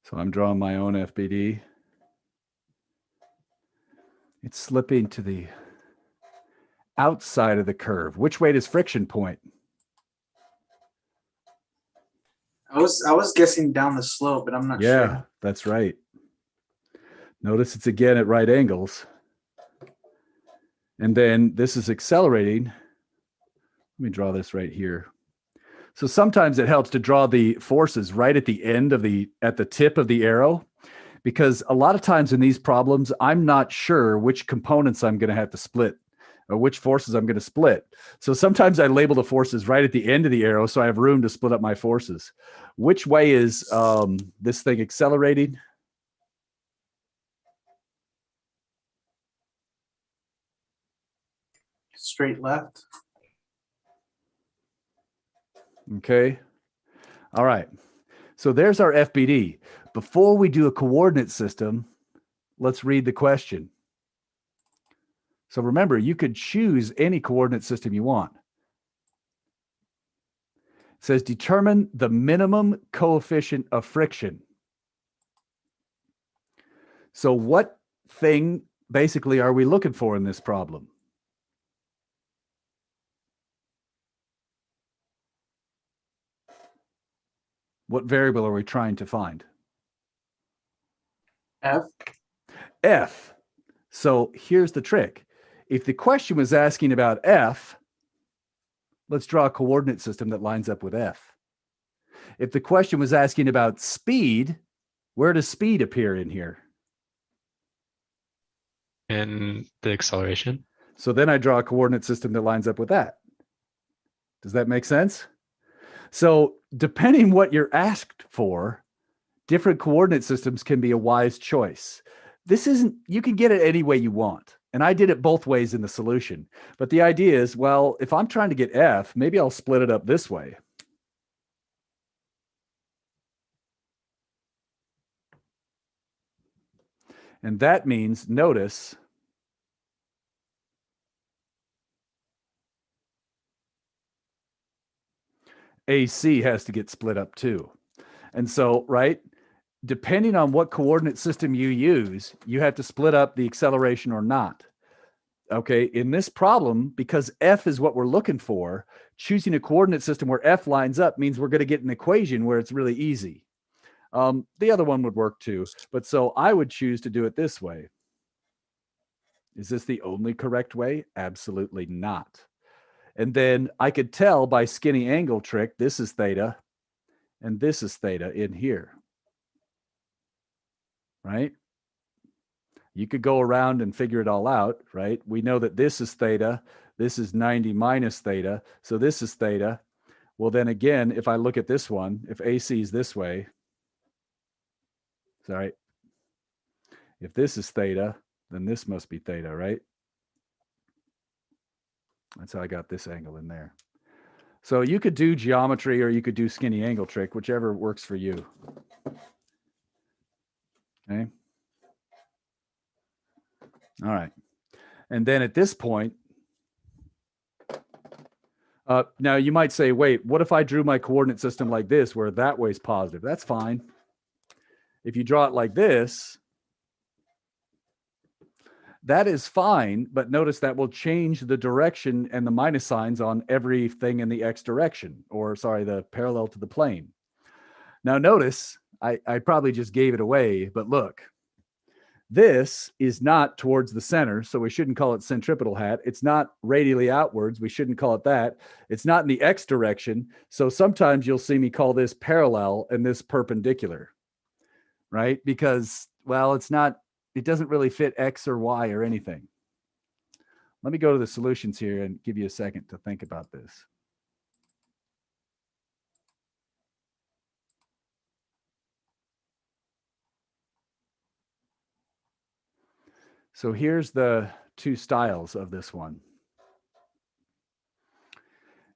So I'm drawing my own FBD. It's slipping to the outside of the curve. Which way does friction point? I was guessing down the slope, but I'm not Yeah, sure. that's right. Notice it's again at right angles. And then this is accelerating. Let me draw this right here. So sometimes it helps to draw the forces right at the end of at the tip of the arrow, because a lot of times in these problems, I'm not sure which components I'm going to have to split or which forces I'm going to split. So sometimes I label the forces right at the end of the arrow so I have room to split up my forces. Which way is this thing accelerating? Straight left. Okay. All right. So there's our FBD. Before we do a coordinate system, let's read the question. So remember, you could choose any coordinate system you want. It says determine the minimum coefficient of friction. So what thing basically are we looking for in this problem? What variable are we trying to find? F. F. So here's the trick. If the question was asking about F, let's draw a coordinate system that lines up with F. If the question was asking about speed, where does speed appear in here? In the acceleration. So then I draw a coordinate system that lines up with that. Does that make sense? So depending what you're asked for, different coordinate systems can be a wise choice. This isn't, you can get it any way you want. And I did it both ways in the solution. But the idea is, well, if I'm trying to get F, maybe I'll split it up this way. And that means, notice, AC has to get split up too. And so, right, depending on what coordinate system you use, you have to split up the acceleration or not. Okay, in this problem, because F is what we're looking for, choosing a coordinate system where F lines up means we're going to get an equation where it's really easy. The other one would work too, but so I would choose to do it this way. Is this the only correct way? Absolutely not. And then I could tell by skinny angle trick, this is theta and this is theta in here, right? You could go around and figure it all out, right? We know that this is theta, this is 90 minus theta, so this is theta. Well, then again, if I look at this one, if AC is this way, sorry, if this is theta, then this must be theta, right? That's how I got this angle in there. So you could do geometry or you could do skinny angle trick, whichever works for you. Okay. All right. And then at this point, now you might say, wait, what if I drew my coordinate system like this, where that way is positive? That's fine. If you draw it like this, that is fine, but notice that will change the direction and the minus signs on everything in the X direction, or sorry, the parallel to the plane. Now notice, I probably just gave it away, but look, this is not towards the center, so we shouldn't call it centripetal hat. It's not radially outwards. We shouldn't call it that. It's not in the X direction. So sometimes you'll see me call this parallel and this perpendicular, right? Because, well, it's not, it doesn't really fit X or Y or anything. Let me go to the solutions here and give you a second to think about this. So here's the two styles of this one.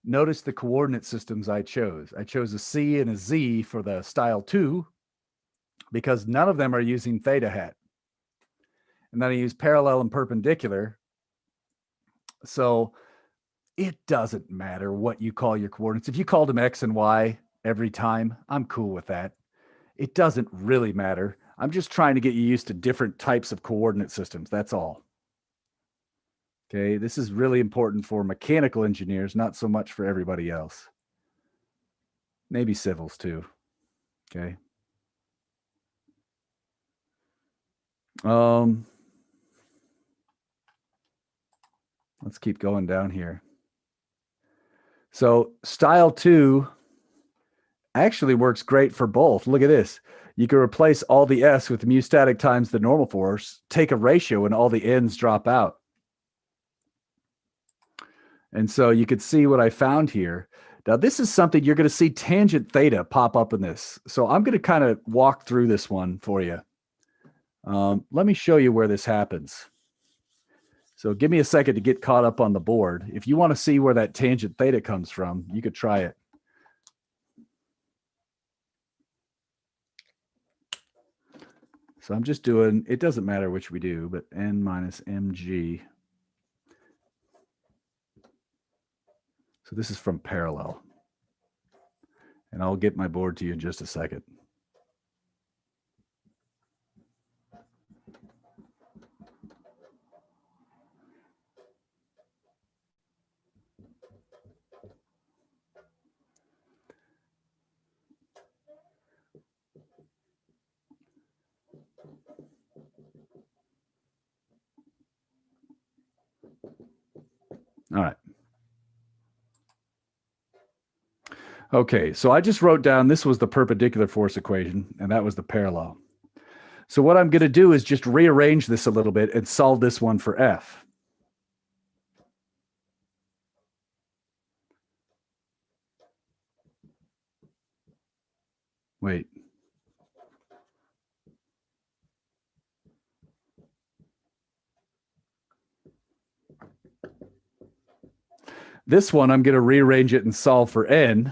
Notice the coordinate systems I chose. I chose a C and a Z for the style 2 because none of them are using theta hat. And then I use parallel and perpendicular. So it doesn't matter what you call your coordinates. If you called them X and Y every time, I'm cool with that. It doesn't really matter. I'm just trying to get you used to different types of coordinate systems. That's all. Okay, this is really important for mechanical engineers, not so much for everybody else. Maybe civils too. Okay. Let's keep going down here. So style 2 actually works great for both. Look at this. you can replace all the S with mu static times the normal force, take a ratio, and all the N's drop out. And so you could see what I found here. Now, this is something you're going to see tangent theta pop up in this. So I'm going to kind of walk through this one for you. Let me show you where this happens. So give me a second to get caught up on the board. If you want to see where that tangent theta comes from, you could try it. So I'm just doing, it doesn't matter which we do, but N minus mg. So this is from parallel. And I'll get my board to you in just a second. All right. Okay, so I just wrote down this was the perpendicular force equation, and that was the parallel. So what I'm going to do is just rearrange this a little bit and solve this one for F. Wait. This one, I'm going to rearrange it and solve for N.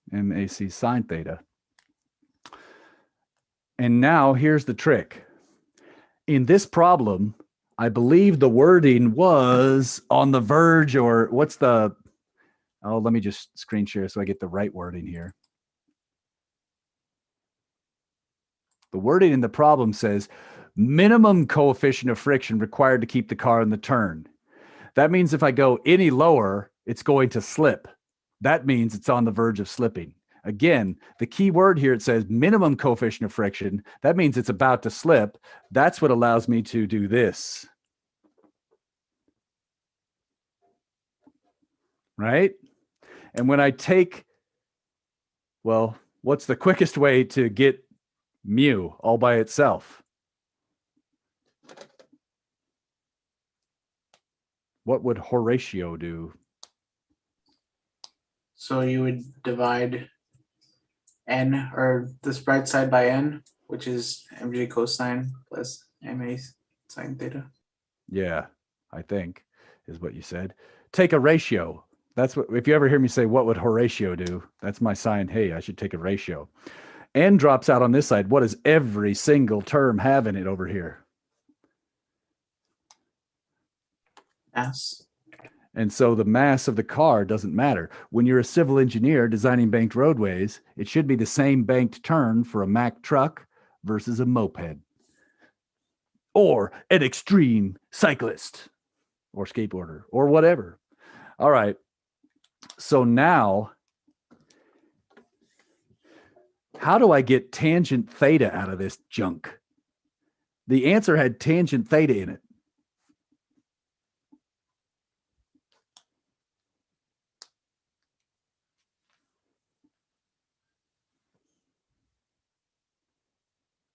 MAC sine theta. And now here's the trick. In this problem, I believe the wording was on the verge, or what's the, oh, let me just screen share so I get the right wording here. The wording in the problem says minimum coefficient of friction required to keep the car in the turn. That means if I go any lower, it's going to slip. That means it's on the verge of slipping. Again, the key word here, it says minimum coefficient of friction. That means it's about to slip. That's what allows me to do this. Right? And when I take, well, what's the quickest way to get mu all by itself? What would Horatio do? So you would divide n, or this right side by n, which is mg cosine plus ma sine theta. Yeah, I think is what you said. Take a ratio. That's what, if you ever hear me say, what would Horatio do? That's my sign. Hey, I should take a ratio. N drops out on this side. What does every single term have in it over here? Mass. And so the mass of the car doesn't matter. When you're a civil engineer designing banked roadways, it should be the same banked turn for a Mack truck versus a moped. Or an extreme cyclist or skateboarder or whatever. All right. So now, how do I get tangent theta out of this junk? The answer had tangent theta in it.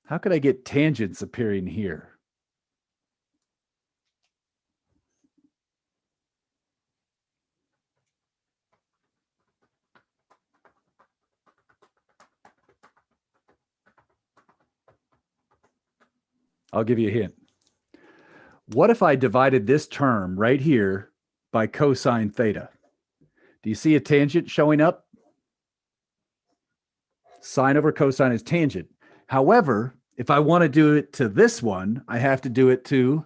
How could I get tangents appearing here? I'll give you a hint. What if I divided this term right here by cosine theta? Do you see a tangent showing up? Sine over cosine is tangent. However, if I want to do it to this one, I have to do it to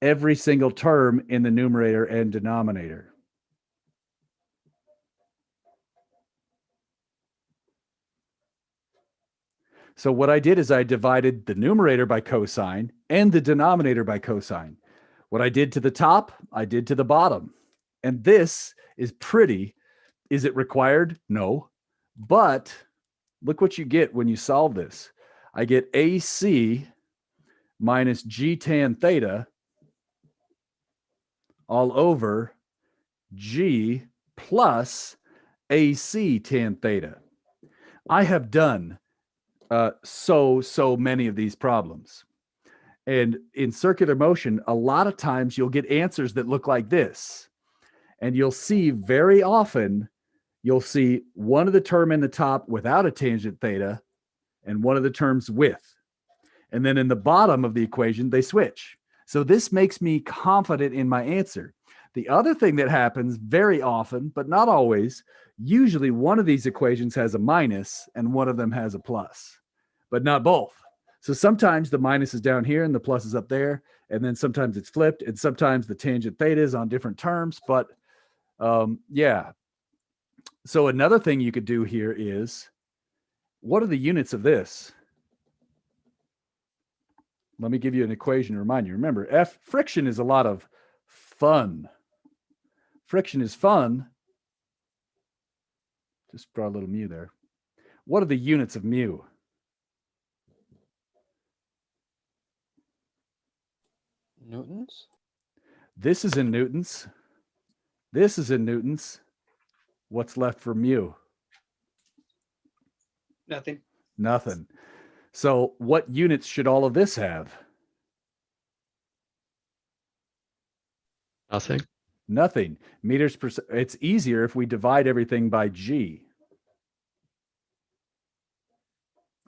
every single term in the numerator and denominator. So what I did is I divided the numerator by cosine and the denominator by cosine. What I did to the top, I did to the bottom. And this is pretty Is it required? No. But look what you get when you solve this. I get AC minus G tan theta all over G plus AC tan theta. I have done so many of these problems. And in circular motion, a lot of times you'll get answers that look like this. And you'll see very often, you'll see one of the term in the top without a tangent theta and one of the terms with. And then in the bottom of the equation, they switch. So this makes me confident in my answer. The other thing that happens very often, but not always, usually one of these equations has a minus and one of them has a plus, but not both. So sometimes the minus is down here and the plus is up there. And then sometimes it's flipped and sometimes the tangent theta is on different terms. But yeah. So another thing you could do here is, what are the units of this? Let me give you an equation to remind you. Remember, friction is a lot of fun. Friction is fun. Just draw a little mu there. What are the units of mu? Newtons? This is in newtons. This is in newtons. What's left for mu? Nothing. Nothing. So what units should all of this have? Nothing. Nothing. Meters per second. It's easier if we divide everything by G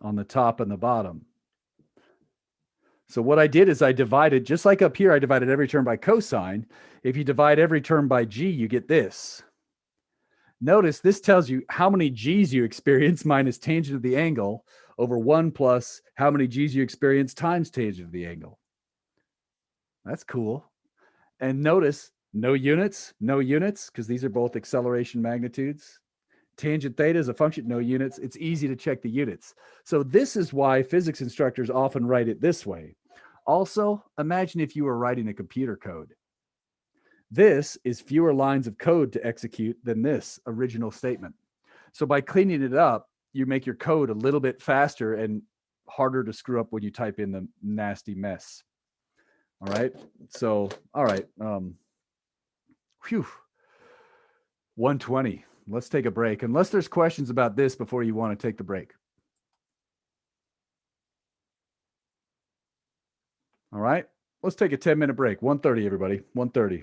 on the top and the bottom. So what I did is I divided, just like up here, I divided every term by cosine. If you divide every term by G, you get this. Notice this tells you how many G's you experience minus tangent of the angle over 1 plus how many G's you experience times tangent of the angle. That's cool. And notice no units, because these are both acceleration magnitudes. Tangent theta is a function, no units. It's easy to check the units. So this is why physics instructors often write it this way. Also, imagine if you were writing a computer code. This is fewer lines of code to execute than this original statement. So by cleaning it up, you make your code a little bit faster and harder to screw up when you type in the nasty mess. All right. So, all right. 120. Let's take a break. Unless there's questions about this before you want to take the break. All right. Let's take a 10-minute break. 1:30, everybody. 1:30.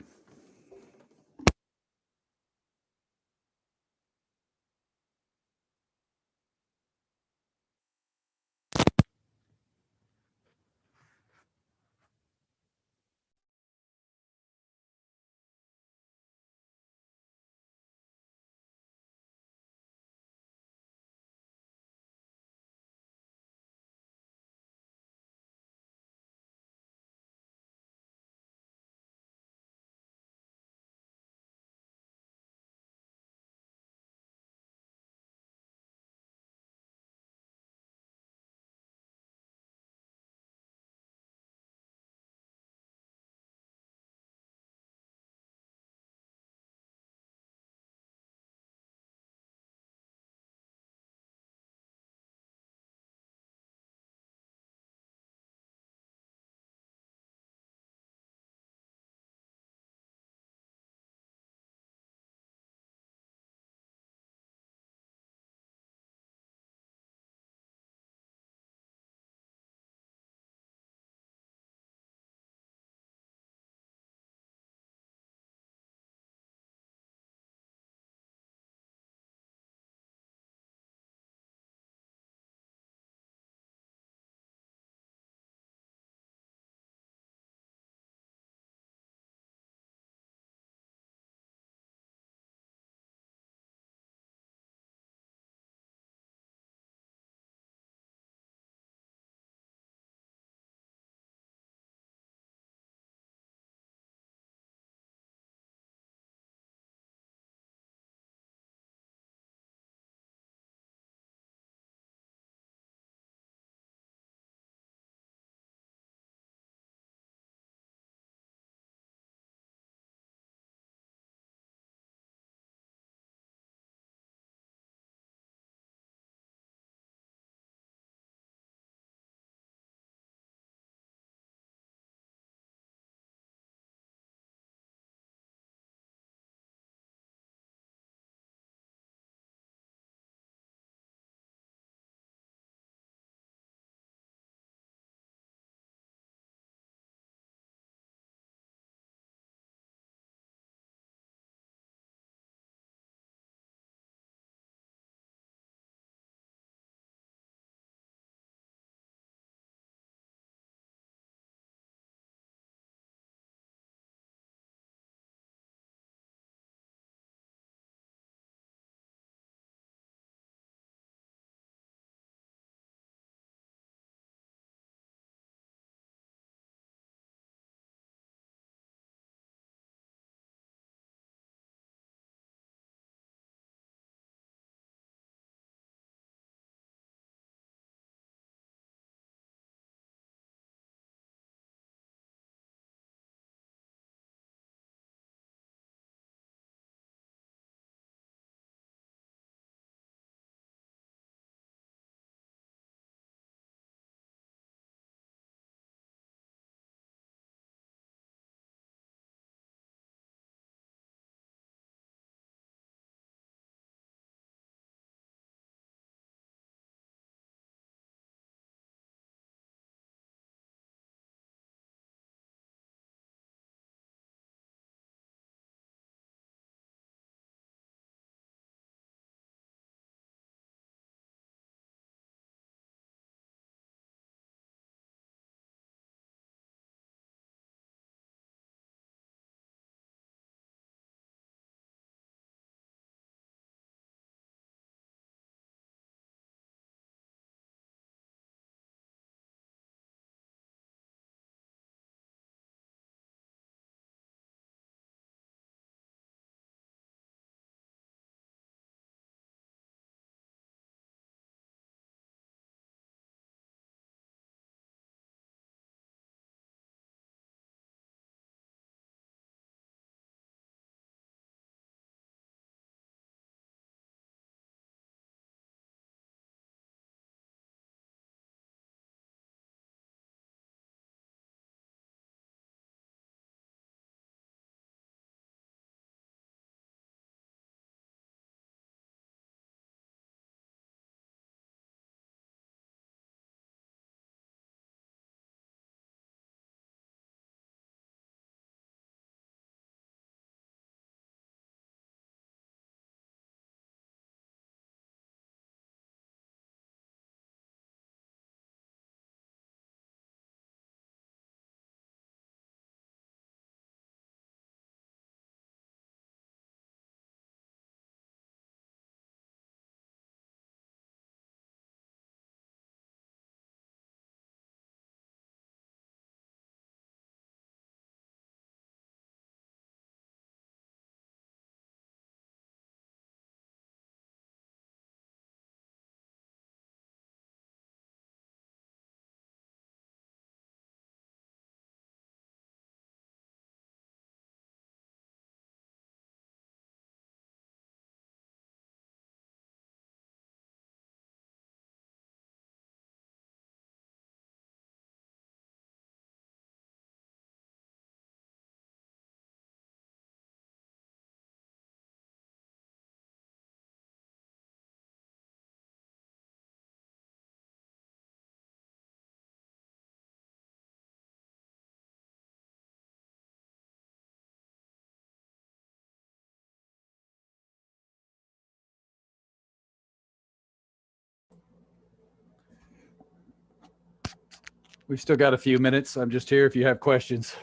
We've still got a few minutes. I'm just here if you have questions.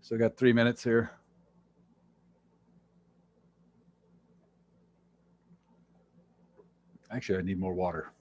So got 3 minutes here. Actually, I need more water.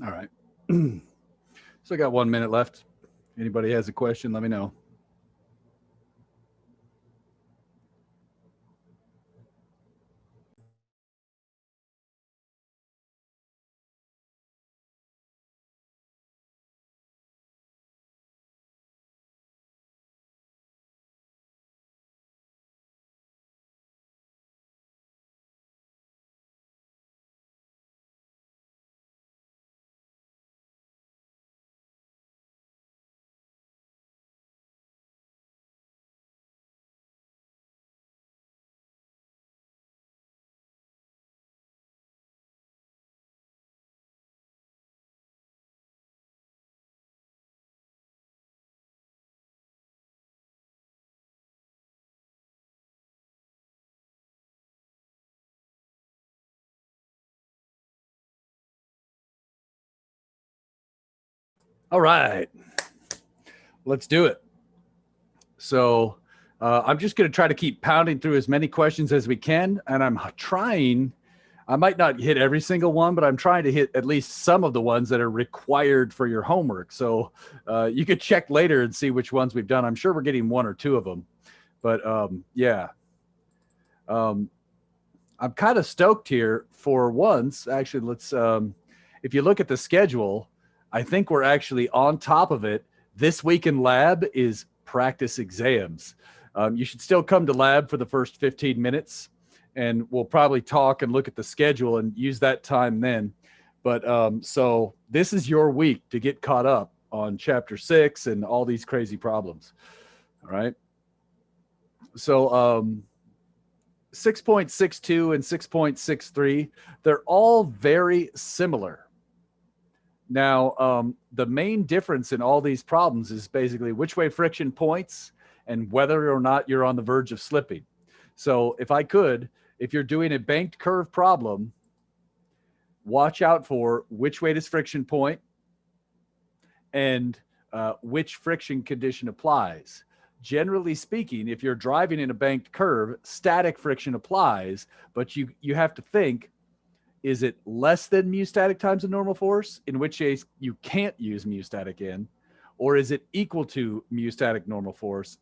All right. So I got 1 minute left. Anybody has a question, let me know. All right. Let's do it. So I'm just going to try to keep pounding through as many questions as we can. And I'm trying, I might not hit every single one, but I'm trying to hit at least some of the ones that are required for your homework. So you could check later and see which ones we've done. I'm sure we're getting 1 or 2 of them. But yeah. I'm kind of stoked here for once. Actually, let's, if you look at the schedule, I think we're actually on top of it. This week in lab is practice exams. You should still come to lab for the first 15 minutes, and we'll probably talk and look at the schedule and use that time then. But so this is your week to get caught up on chapter 6 and all these crazy problems. All right. So 6.62 and 6.63, they're all very similar. Now, the main difference in all these problems is basically which way friction points and whether or not you're on the verge of slipping. So if you're doing a banked curve problem, watch out for which way does friction point and which friction condition applies. Generally speaking, if you're driving in a banked curve, static friction applies, but you have to think, is it less than mu static times the normal force, in which case you can't use mu static in, or is it equal to mu static normal force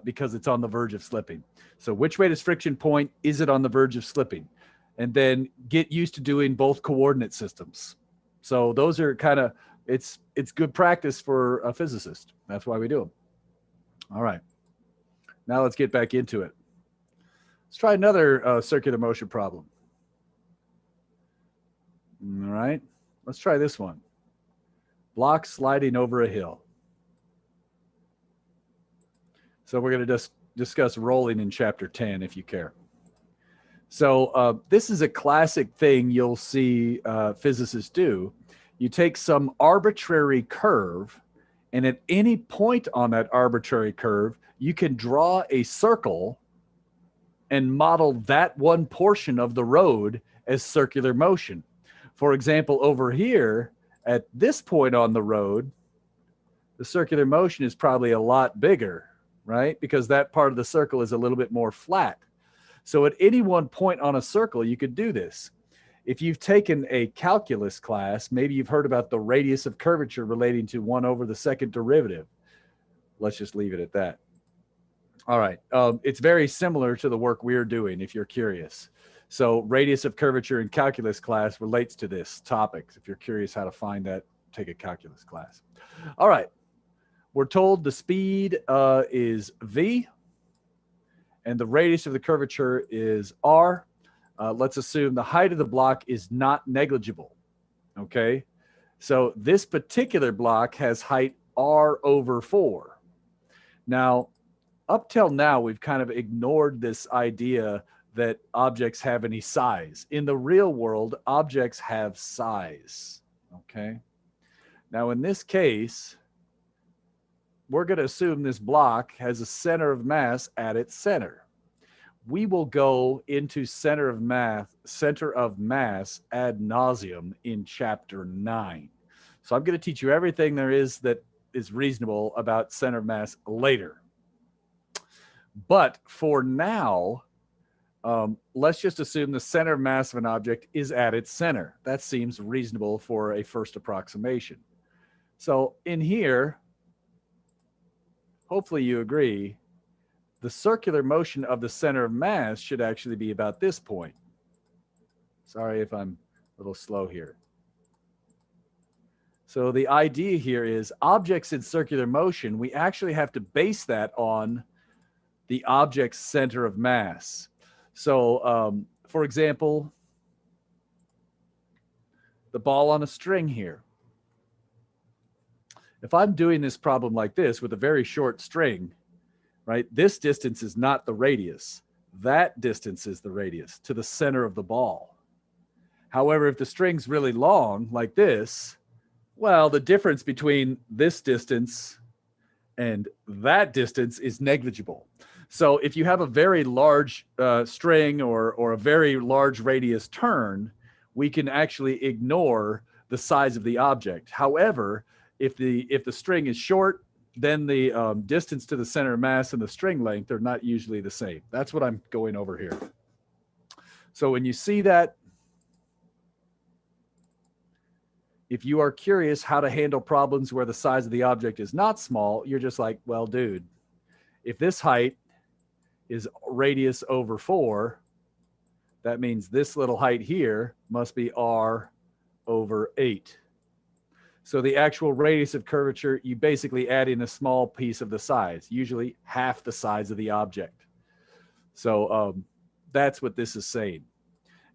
because it's on the verge of slipping? So which way does friction point? Is it on the verge of slipping? And then get used to doing both coordinate systems. So those are kind of, it's good practice for a physicist. That's why we do them. All right. Now let's get back into it. Let's try another circular motion problem. All right. Let's try this one. Block sliding over a hill. So we're going to just discuss rolling in chapter 10 if you care. So this is a classic thing you'll see physicists do. You take some arbitrary curve, and at any point on that arbitrary curve, you can draw a circle and model that one portion of the road as circular motion. For example, over here, at this point on the road, the circular motion is probably a lot bigger, right? Because that part of the circle is a little bit more flat. So at any one point on a circle, you could do this. If you've taken a calculus class, maybe you've heard about the radius of curvature relating to 1 over the second derivative. Let's just leave it at that. All right. It's very similar to the work we're doing, if you're curious. So radius of curvature in calculus class relates to this topic. If you're curious how to find that, take a calculus class. All right. We're told the speed is v, and the radius of the curvature is r. Let's assume the height of the block is not negligible. Okay. So this particular block has height r over 4. Now, up till now, we've kind of ignored this idea that objects have any size. In the real world, objects have size, okay? Now, in this case, we're going to assume this block has a center of mass at its center. We will go into center of mass ad nauseum in chapter 9. So I'm going to teach you everything there is that is reasonable about center of mass later. But for now, let's just assume the center of mass of an object is at its center. That seems reasonable for a first approximation. So in here, hopefully you agree, the circular motion of the center of mass should actually be about this point. Sorry if I'm a little slow here. So the idea here is objects in circular motion, we actually have to base that on the object's center of mass. So, for example, the ball on a string here. If I'm doing this problem like this with a very short string, right, this distance is not the radius. That distance is the radius to the center of the ball. However, if the string's really long like this, well, the difference between this distance and that distance is negligible. So if you have a very large string or a very large radius turn, we can actually ignore the size of the object. However, if the string is short, then the distance to the center of mass and the string length are not usually the same. That's what I'm going over here. So when you see that, if you are curious how to handle problems where the size of the object is not small, you're just like, well, dude, if this height is radius over 4, that means this little height here must be r over 8. So the actual radius of curvature, you basically add in a small piece of the size, usually half the size of the object. So that's what this is saying.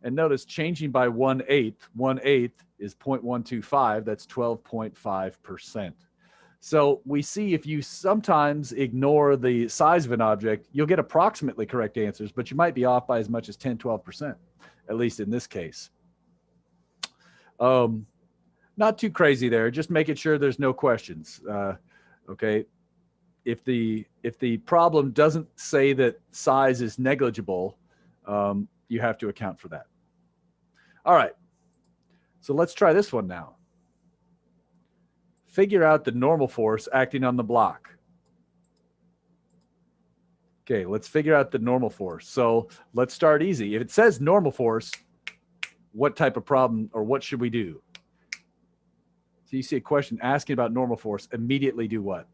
And notice changing by 1/8, 1/8 is 0.125, that's 12.5%. So we see if you sometimes ignore the size of an object, you'll get approximately correct answers, but you might be off by as much as 10, 12%, at least in this case. Not too crazy there, just making sure there's no questions. Okay. If the problem doesn't say that size is negligible, you have to account for that. All right. So let's try this one now. Figure out the normal force acting on the block. Okay, let's figure out the normal force. So let's start easy. If it says normal force, what type of problem or what should we do? So you see a question asking about normal force, immediately do what?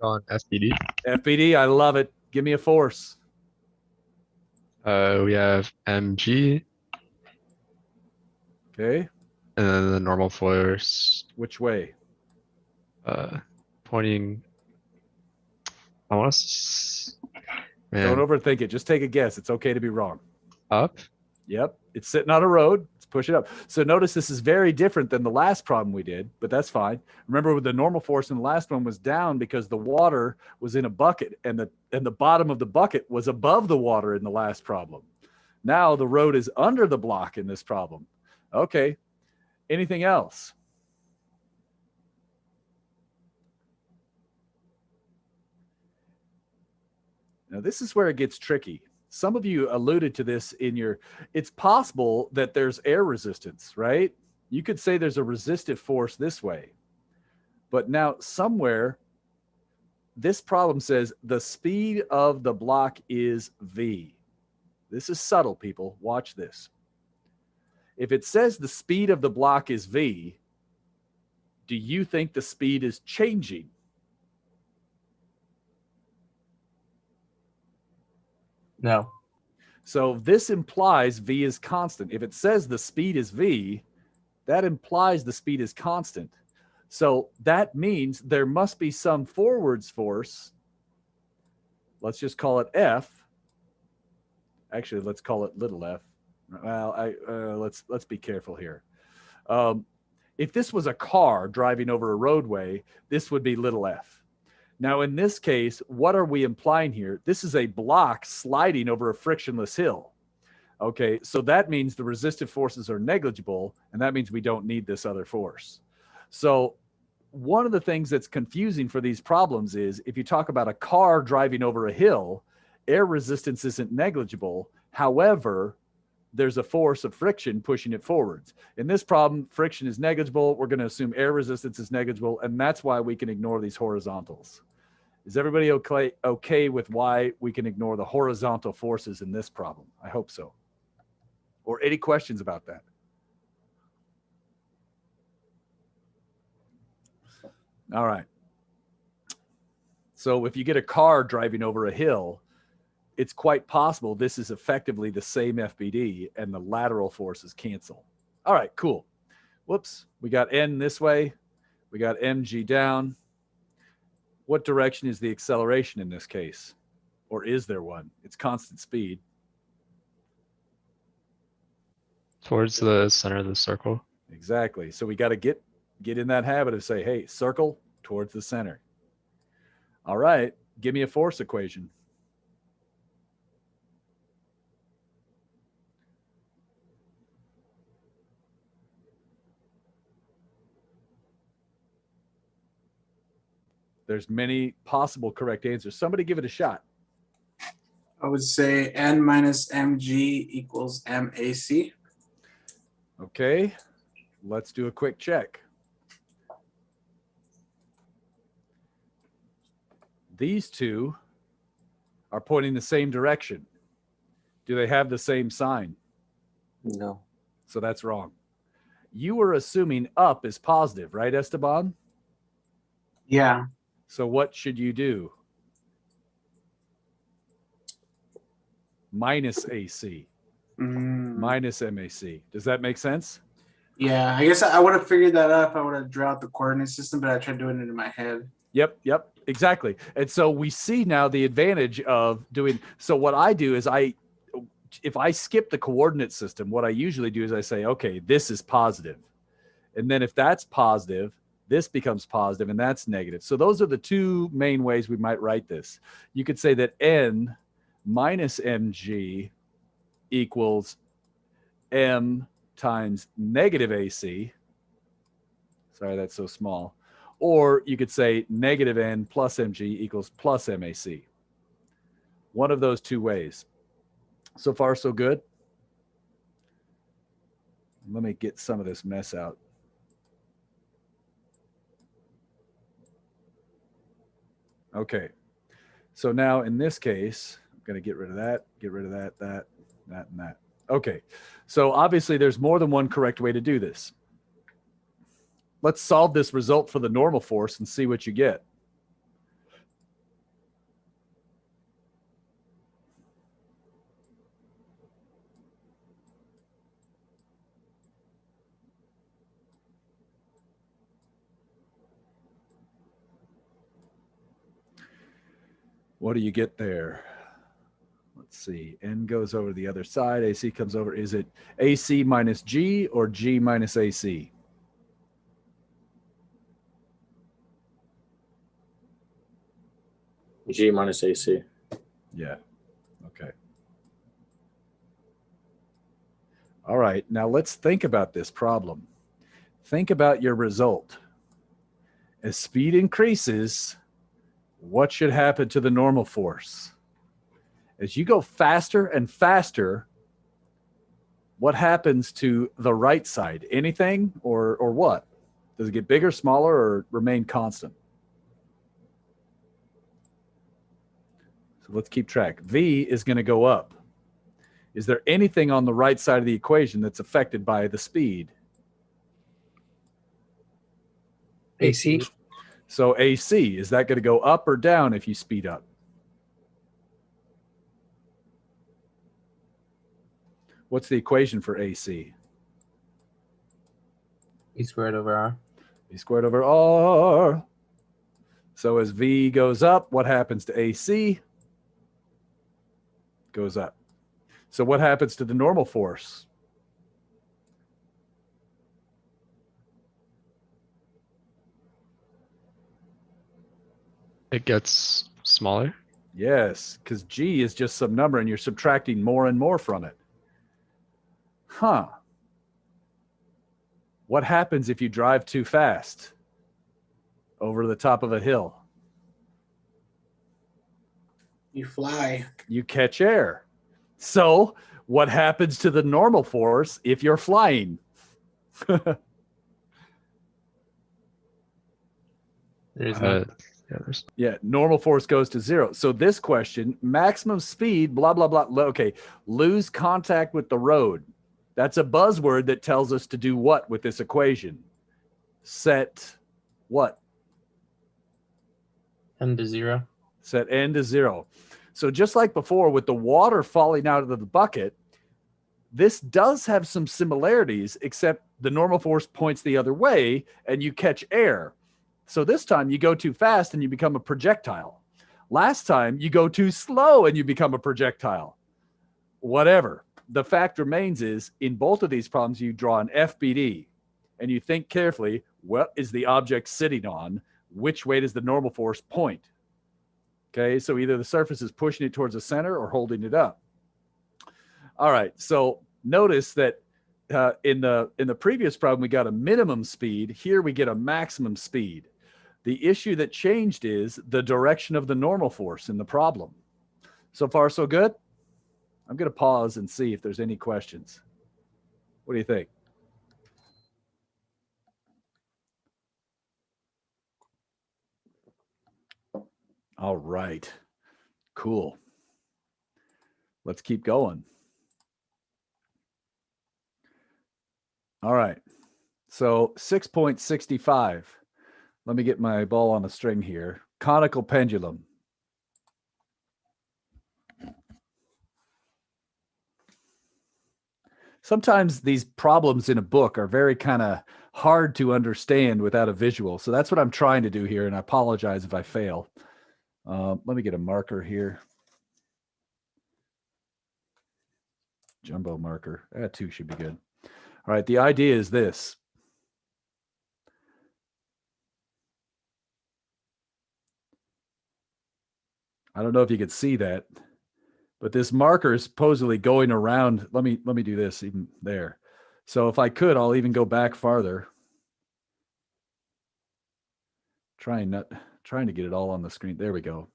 On FBD. FBD, I love it. Give me a force. We have mg, Okay, and then the normal force which way? pointing. I want Don't to overthink it. Just take a guess. It's okay to be wrong. up. Yep, it's sitting on a road. It's push it up. So notice this is very different than the last problem we did, but that's fine. Remember, with the normal force in the last one was down because the water was in a bucket, and the bottom of the bucket was above the water in the last problem. Now the road is under the block in this problem. Okay. Anything else? Now, this is where it gets tricky. Some of you alluded to this in your, it's possible that there's air resistance, right? You could say there's a resistive force this way. But now somewhere, this problem says the speed of the block is V. This is subtle, people. Watch this. If it says the speed of the block is V, do you think the speed is changing? No. So this implies V is constant. If it says the speed is V, that implies the speed is constant. So that means there must be some forwards force. Let's just call it F. Actually, let's call it little f. Well, let's be careful here. If this was a car driving over a roadway, this would be little f. Now, in this case, what are we implying here? This is a block sliding over a frictionless hill. Okay, so that means the resistive forces are negligible, and that means we don't need this other force. So one of the things that's confusing for these problems is if you talk about a car driving over a hill, air resistance isn't negligible. However, there's a force of friction pushing it forwards. In this problem, friction is negligible. We're going to assume air resistance is negligible, and that's why we can ignore these horizontals. Is everybody okay with why we can ignore the horizontal forces in this problem? I hope so. Or any questions about that? All right. So if you get a car driving over a hill, it's quite possible this is effectively the same FBD and the lateral forces cancel. All right, cool. Whoops, we got N this way. We got mg down. What direction is the acceleration in this case? Or is there one? It's constant speed. Towards the center of the circle. Exactly. So we got to get in that habit of say, hey, circle towards the center. All right, give me a force equation. There's many possible correct answers. Somebody give it a shot. I would say N minus mg equals mac. Okay, let's do a quick check. These two are pointing the same direction. Do they have the same sign? No. So that's wrong. You were assuming up is positive, right, Esteban? Yeah. So what should you do? Minus AC, minus MAC. Does that make sense? Yeah, I guess I would have figured that out if I would have drawn out the coordinate system, but I tried doing it in my head. Yep, exactly. And so we see now the advantage of doing, so what I do is if I skip the coordinate system, what I usually do is I say, okay, this is positive. And then if that's positive, this becomes positive and that's negative. So those are the two main ways we might write this. You could say that N minus mg equals m times negative AC. Sorry, that's so small. Or you could say negative N plus mg equals plus MAC. One of those two ways. So far, so good. Let me get some of this mess out. Okay. So now in this case, I'm going to get rid of that, that, and that. Okay. So obviously there's more than one correct way to do this. Let's solve this result for the normal force and see what you get. What do you get there? let's see. N goes over the other side. AC comes over. Is it AC minus G or G minus AC? G minus AC. Yeah. Okay. All right. Now let's think about this problem. Think about your result. As speed increases, what should happen to the normal force? As you go faster and faster, what happens to the right side? Anything or what? Does it get bigger, smaller, or remain constant? So let's keep track. V is going to go up. Is there anything on the right side of the equation that's affected by the speed? AC. So AC, is that going to go up or down if you speed up? What's the equation for AC? E squared over R. V squared over R. So as V goes up, what happens to AC? Goes up. So what happens to the normal force? It gets smaller. Yes, because G is just some number and you're subtracting more and more from it. Huh. What happens if you drive too fast over the top of a hill? You fly. You catch air. So what happens to the normal force if you're flying? There's Yeah, no. there's Yeah, normal force goes to zero. So this question, maximum speed, blah, blah, blah. Okay, lose contact with the road. That's a buzzword that tells us to do what with this equation? Set what? N to 0. Set N to 0. So just like before with the water falling out of the bucket, this does have some similarities, except the normal force points the other way and you catch air. So this time you go too fast and you become a projectile. Last time you go too slow and you become a projectile. Whatever. The fact remains is in both of these problems, you draw an FBD and you think carefully, what is the object sitting on? Which way does the normal force point? Okay, so either the surface is pushing it towards the center or holding it up. All right, so notice that in the previous problem, we got a minimum speed. Here we get a maximum speed. The issue that changed is the direction of the normal force in the problem. So far, so good? I'm going to pause and see if there's any questions. What do you think? All right. Cool. Let's keep going. All right. So 6.65. Let me get my ball on a string here. Conical pendulum. Sometimes these problems in a book are very kind of hard to understand without a visual. So that's what I'm trying to do here. And I apologize if I fail. Let me get a marker here. Jumbo marker. 2 should be good. All right. The idea is this. I don't know if you could see that, but this marker is supposedly going around. Let me do this even there. So if I could, I'll even go back farther. Trying to get it all on the screen. There we go.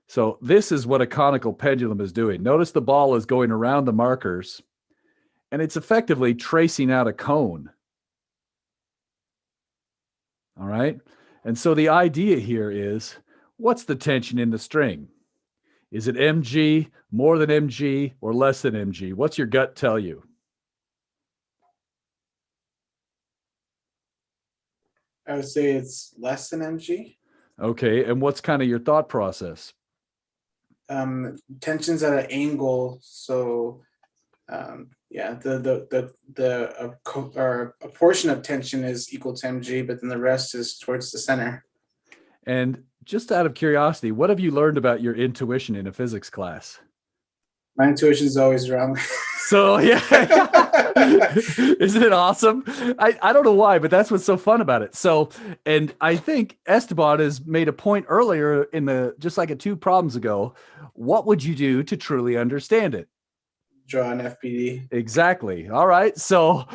So this is what a conical pendulum is doing. Notice the ball is going around the markers and it's effectively tracing out a cone. All right. And so the idea here is, what's the tension in the string? Is it mg, more than mg, or less than mg? What's your gut tell you? I would say it's less than mg. Okay. And what's kind of your thought process? Tension's at an angle, so yeah, a portion of tension is equal to mg, but then the rest is towards the center. And just out of curiosity, what have you learned about your intuition in a physics class? My intuition is always wrong. So yeah, isn't it awesome? I don't know why, but that's what's so fun about it. So, and I think Esteban has made a point earlier in the just like 2 problems ago. What would you do to truly understand it? Draw an FPD. Exactly. All right. So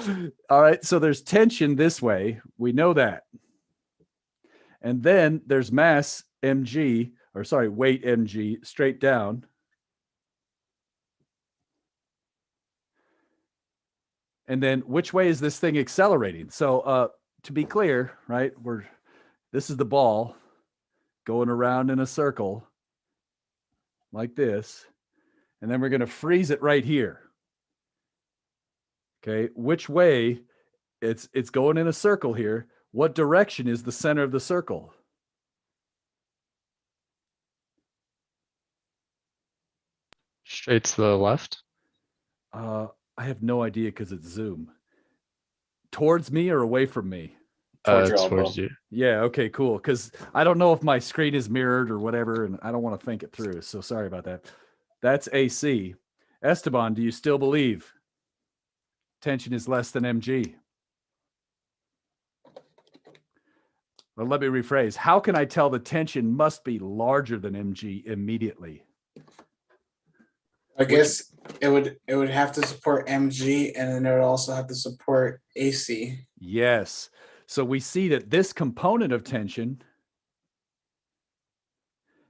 there's tension this way. We know that. And then there's mass mg, or sorry, weight mg straight down. And then which way is this thing accelerating? So to be clear, right, this is the ball going around in a circle like this. And then we're going to freeze it right here. Okay, which way it's going in a circle here. What direction is the center of the circle? Straight to the left. I have no idea because it's Zoom. Towards me or away from me? Towards your elbow. Towards you. Yeah, okay, cool. Because I don't know if my screen is mirrored or whatever, and I don't want to think it through. So sorry about that. That's AC. Esteban, do you still believe tension is less than mg? Well, let me rephrase. How can I tell the tension must be larger than mg immediately? I guess it would have to support MG, and then it would also have to support AC. Yes. So we see that this component of tension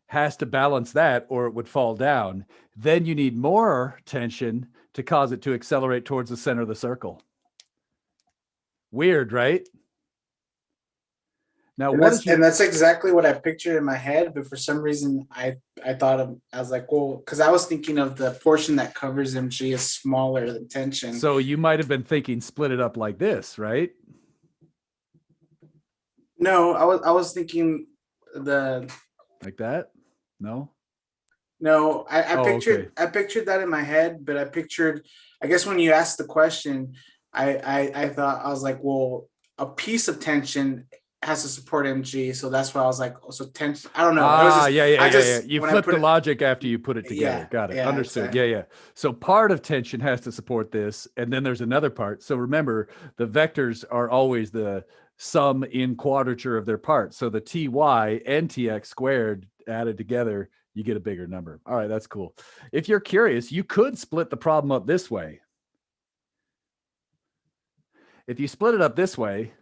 has to balance that or it would fall down. Then you need more tension to cause it to accelerate towards the center of the circle. Weird, right? Now, And that's exactly what I pictured in my head, but for some reason I was like, well, because I was thinking of the portion that covers MG is smaller than tension. So you might have been thinking split it up like this, right? No, I was thinking like that. No. I pictured okay. I pictured that in my head, but I guess when you asked the question, I thought, I was like, well, a piece of tension has to support MG, so that's why I was like, oh, so tension. I don't know. It was just, yeah. You flipped the logic after you put it together. Yeah, Got it. yeah, Understood. exactly. Yeah. So part of tension has to support this, and then there's another part. So remember, the vectors are always the sum in quadrature of their parts. So the ty and tx squared added together, you get a bigger number. All right, that's cool. If you're curious, you could split the problem up this way. If you split it up this way,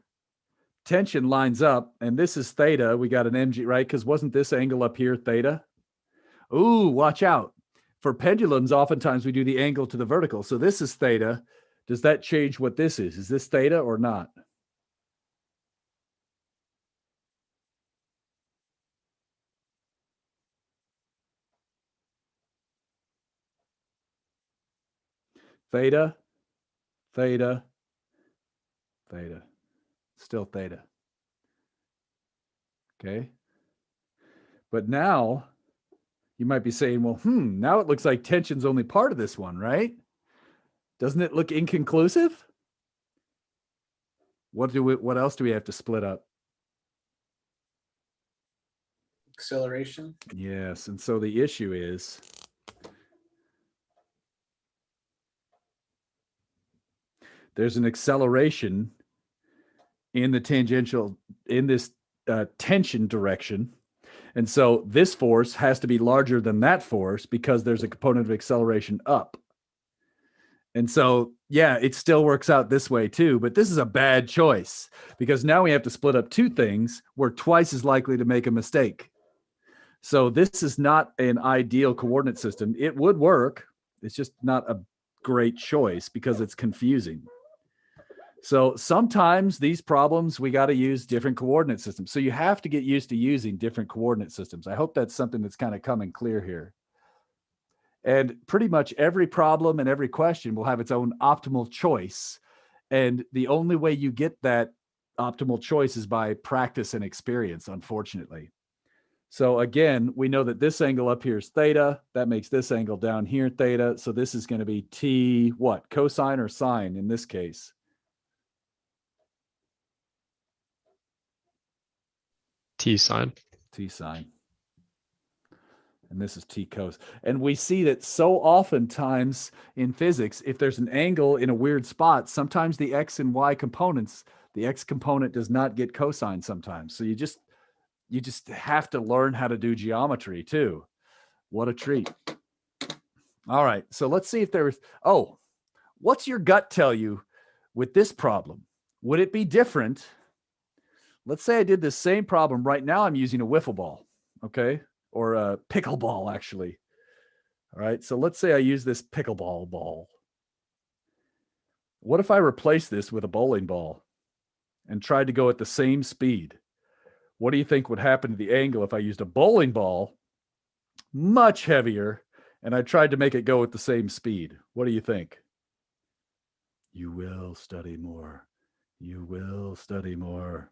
tension lines up, and this is theta. We got an mg, right? Because wasn't this angle up here theta? Ooh, watch out. For pendulums, oftentimes we do the angle to the vertical. So this is theta. Does that change what this is? Is this theta or not? Theta, theta, theta. Still theta. Okay. But now you might be saying, well, now it looks like tension's only part of this one, right? Doesn't it look inconclusive? What else do we have to split up? Acceleration. Yes. And so the issue is there's an acceleration in the tangential, in this tension direction. And so this force has to be larger than that force because there's a component of acceleration up. And so, yeah, it still works out this way too, but this is a bad choice because now we have to split up 2 things. We're twice as likely to make a mistake. So this is not an ideal coordinate system. It would work. It's just not a great choice because it's confusing. So sometimes these problems, we got to use different coordinate systems. So you have to get used to using different coordinate systems. I hope that's something that's kind of coming clear here. And pretty much every problem and every question will have its own optimal choice. And the only way you get that optimal choice is by practice and experience, unfortunately. So again, we know that this angle up here is theta. That makes this angle down here theta. So this is going to be t what? Cosine or sine in this case? T sine. T sine. And this is T cos. And we see that so oftentimes in physics, if there's an angle in a weird spot, sometimes the X and Y components, the X component does not get cosine sometimes. So you just have to learn how to do geometry too. What a treat. All right. So let's see if there's, oh, what's your gut tell you with this problem? Would it be different? Let's say I did the same problem. Right now I'm using a wiffle ball, okay? Or a pickleball, actually. All right, so let's say I use this pickleball ball. What if I replace this with a bowling ball and tried to go at the same speed? What do you think would happen to the angle if I used a bowling ball, much heavier, and I tried to make it go at the same speed? What do you think? You will study more. You will study more.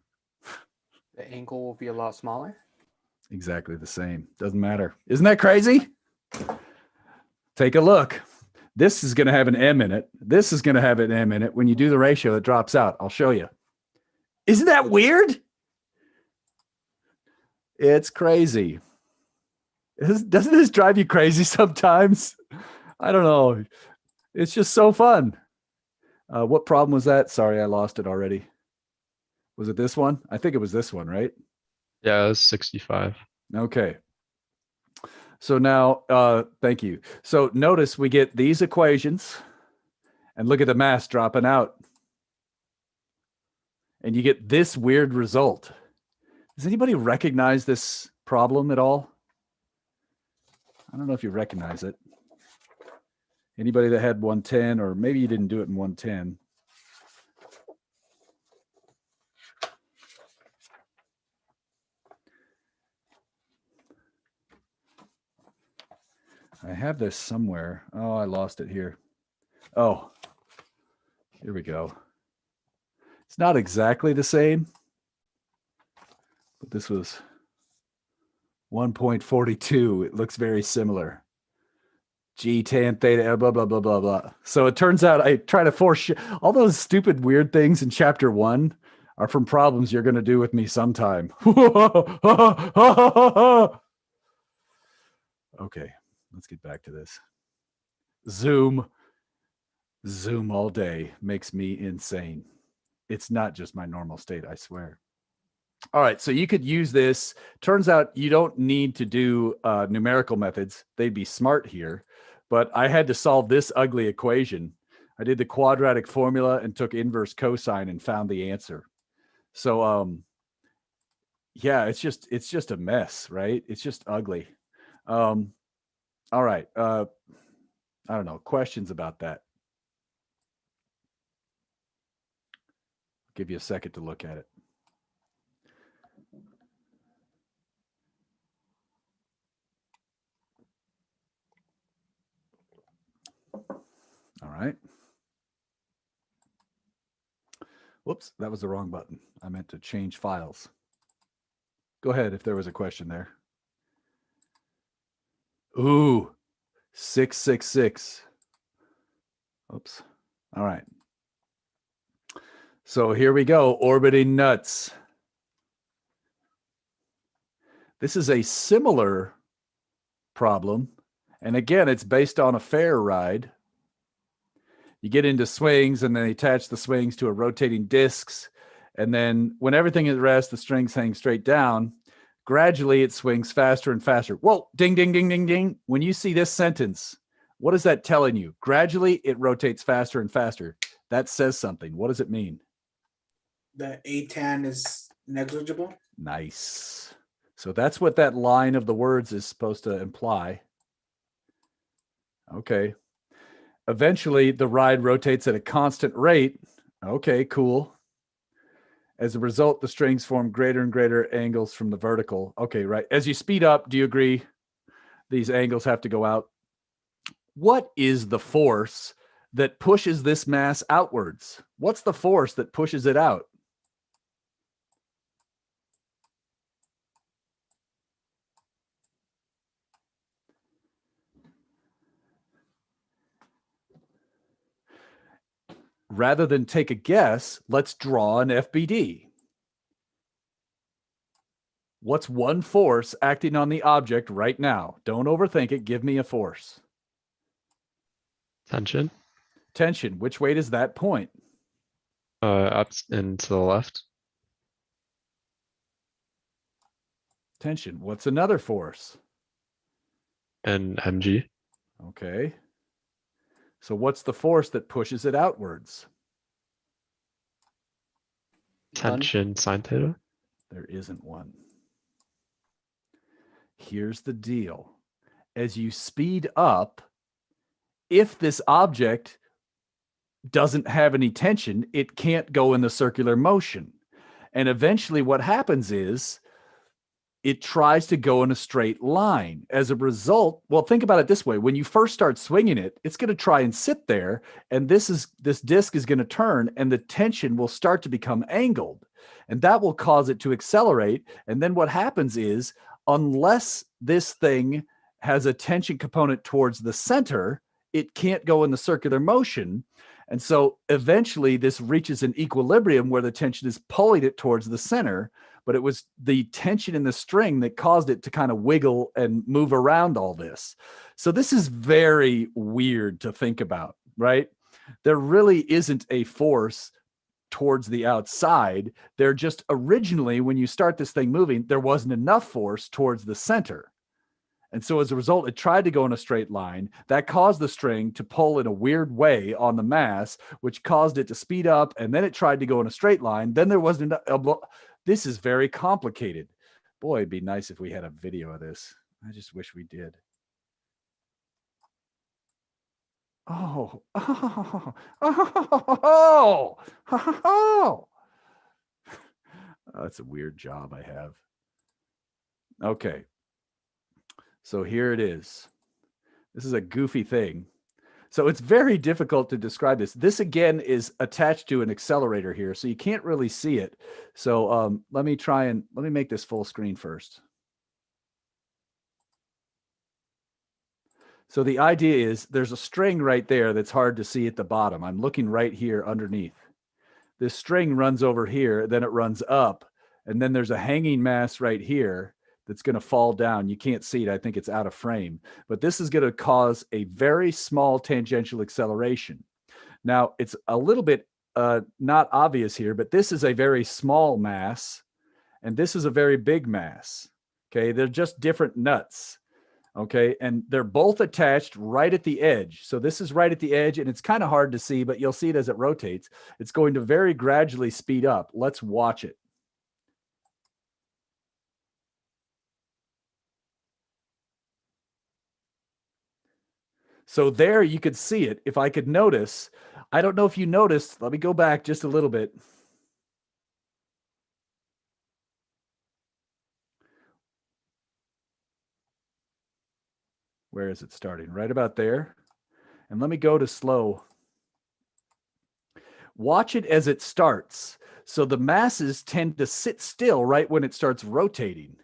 The angle will be a lot smaller. Exactly the same. Doesn't matter. Isn't that crazy? Take a look. This is going to have an M in it. This is going to have an M in it. When you do the ratio, it drops out. I'll show you. Isn't that weird? It's crazy. Doesn't this drive you crazy sometimes? I don't know. It's just so fun. What problem was that? Sorry, I lost it already. Was it this one? I think it was this one, right? Yeah, it's 65. Okay. So now, thank you. So notice we get these equations and look at the mass dropping out. And you get this weird result. Does anybody recognize this problem at all? I don't know if you recognize it. Anybody that had 110, or maybe you didn't do it in 110. I have this somewhere. Oh, I lost it here. Oh, here we go. It's not exactly the same, but this was 1.42. It looks very similar. G tan theta, blah, blah, blah, blah, blah. So it turns out I try to force all those stupid weird things in chapter 1 are from problems you're going to do with me sometime. Okay, let's get back to this. Zoom all day makes me insane. It's not just my normal state, I swear. All right, so you could use this. Turns out you don't need to do numerical methods. They'd be smart here. But I had to solve this ugly equation. I did the quadratic formula and took inverse cosine and found the answer. So, yeah, it's just a mess, right? It's just ugly. All right. I don't know. Questions about that? I'll give you a second to look at it. All right. Whoops, that was the wrong button. I meant to change files. Go ahead if there was a question there. Ooh, 666. Oops. All right. So here we go, orbiting nuts. This is a similar problem. And again, it's based on a fair ride. You get into swings and then attach the swings to a rotating discs. And then when everything is at rest, the strings hang straight down. Gradually, it swings faster and faster. Whoa, ding, ding, ding, ding, ding. When you see this sentence, what is that telling you? Gradually, it rotates faster and faster. That says something. What does it mean? The ATAN is negligible. Nice. So that's what that line of the words is supposed to imply. Okay. Eventually, the ride rotates at a constant rate. Okay, cool. As a result, the strings form greater and greater angles from the vertical. Okay, right. As you speed up, do you agree these angles have to go out? What is the force that pushes this mass outwards? What's the force that pushes it out? Rather than take a guess, let's draw an FBD. What's one force acting on the object right now? Don't overthink it. Give me a force. Tension. Tension. Which way does that point? Up and to the left. Tension. What's another force? And mg. Okay. So what's the force that pushes it outwards? None. Tension sine theta. There isn't one. Here's the deal. As you speed up, if this object doesn't have any tension, it can't go in the circular motion. And eventually what happens is it tries to go in a straight line. As a result, well, think about it this way. When you first start swinging it, it's going to try and sit there, and this disc is going to turn, and the tension will start to become angled, and that will cause it to accelerate. And then what happens is, unless this thing has a tension component towards the center, it can't go in the circular motion. And so eventually this reaches an equilibrium where the tension is pulling it towards the center, but it was the tension in the string that caused it to kind of wiggle and move around all this. So this is very weird to think about, right? There really isn't a force towards the outside. There just originally, when you start this thing moving, there wasn't enough force towards the center. And so as a result, it tried to go in a straight line. That caused the string to pull in a weird way on the mass, which caused it to speed up. And then it tried to go in a straight line. Then there wasn't enough. This is very complicated. Boy, it'd be nice if we had a video of this. I just wish we did. Oh, oh, oh, oh. That's a weird job I have. Okay. So here it is. This is a goofy thing. So it's very difficult to describe this. This again is attached to an accelerator here, so you can't really see it. So let me make this full screen first. So the idea is there's a string right there that's hard to see at the bottom. I'm looking right here underneath. This string runs over here, then it runs up, and then there's a hanging mass right here that's going to fall down. You can't see it. I think it's out of frame. But this is going to cause a very small tangential acceleration. Now, it's a little bit not obvious here, but this is a very small mass, and this is a very big mass. Okay, they're just different nuts. Okay, and they're both attached right at the edge. So this is right at the edge, and it's kind of hard to see, but you'll see it as it rotates. It's going to very gradually speed up. Let's watch it. So there you could see it. If I could notice, I don't know if you noticed, let me go back just a little bit. Where is it starting? Right about there. And let me go to slow. Watch it as it starts. So the masses tend to sit still right when it starts rotating.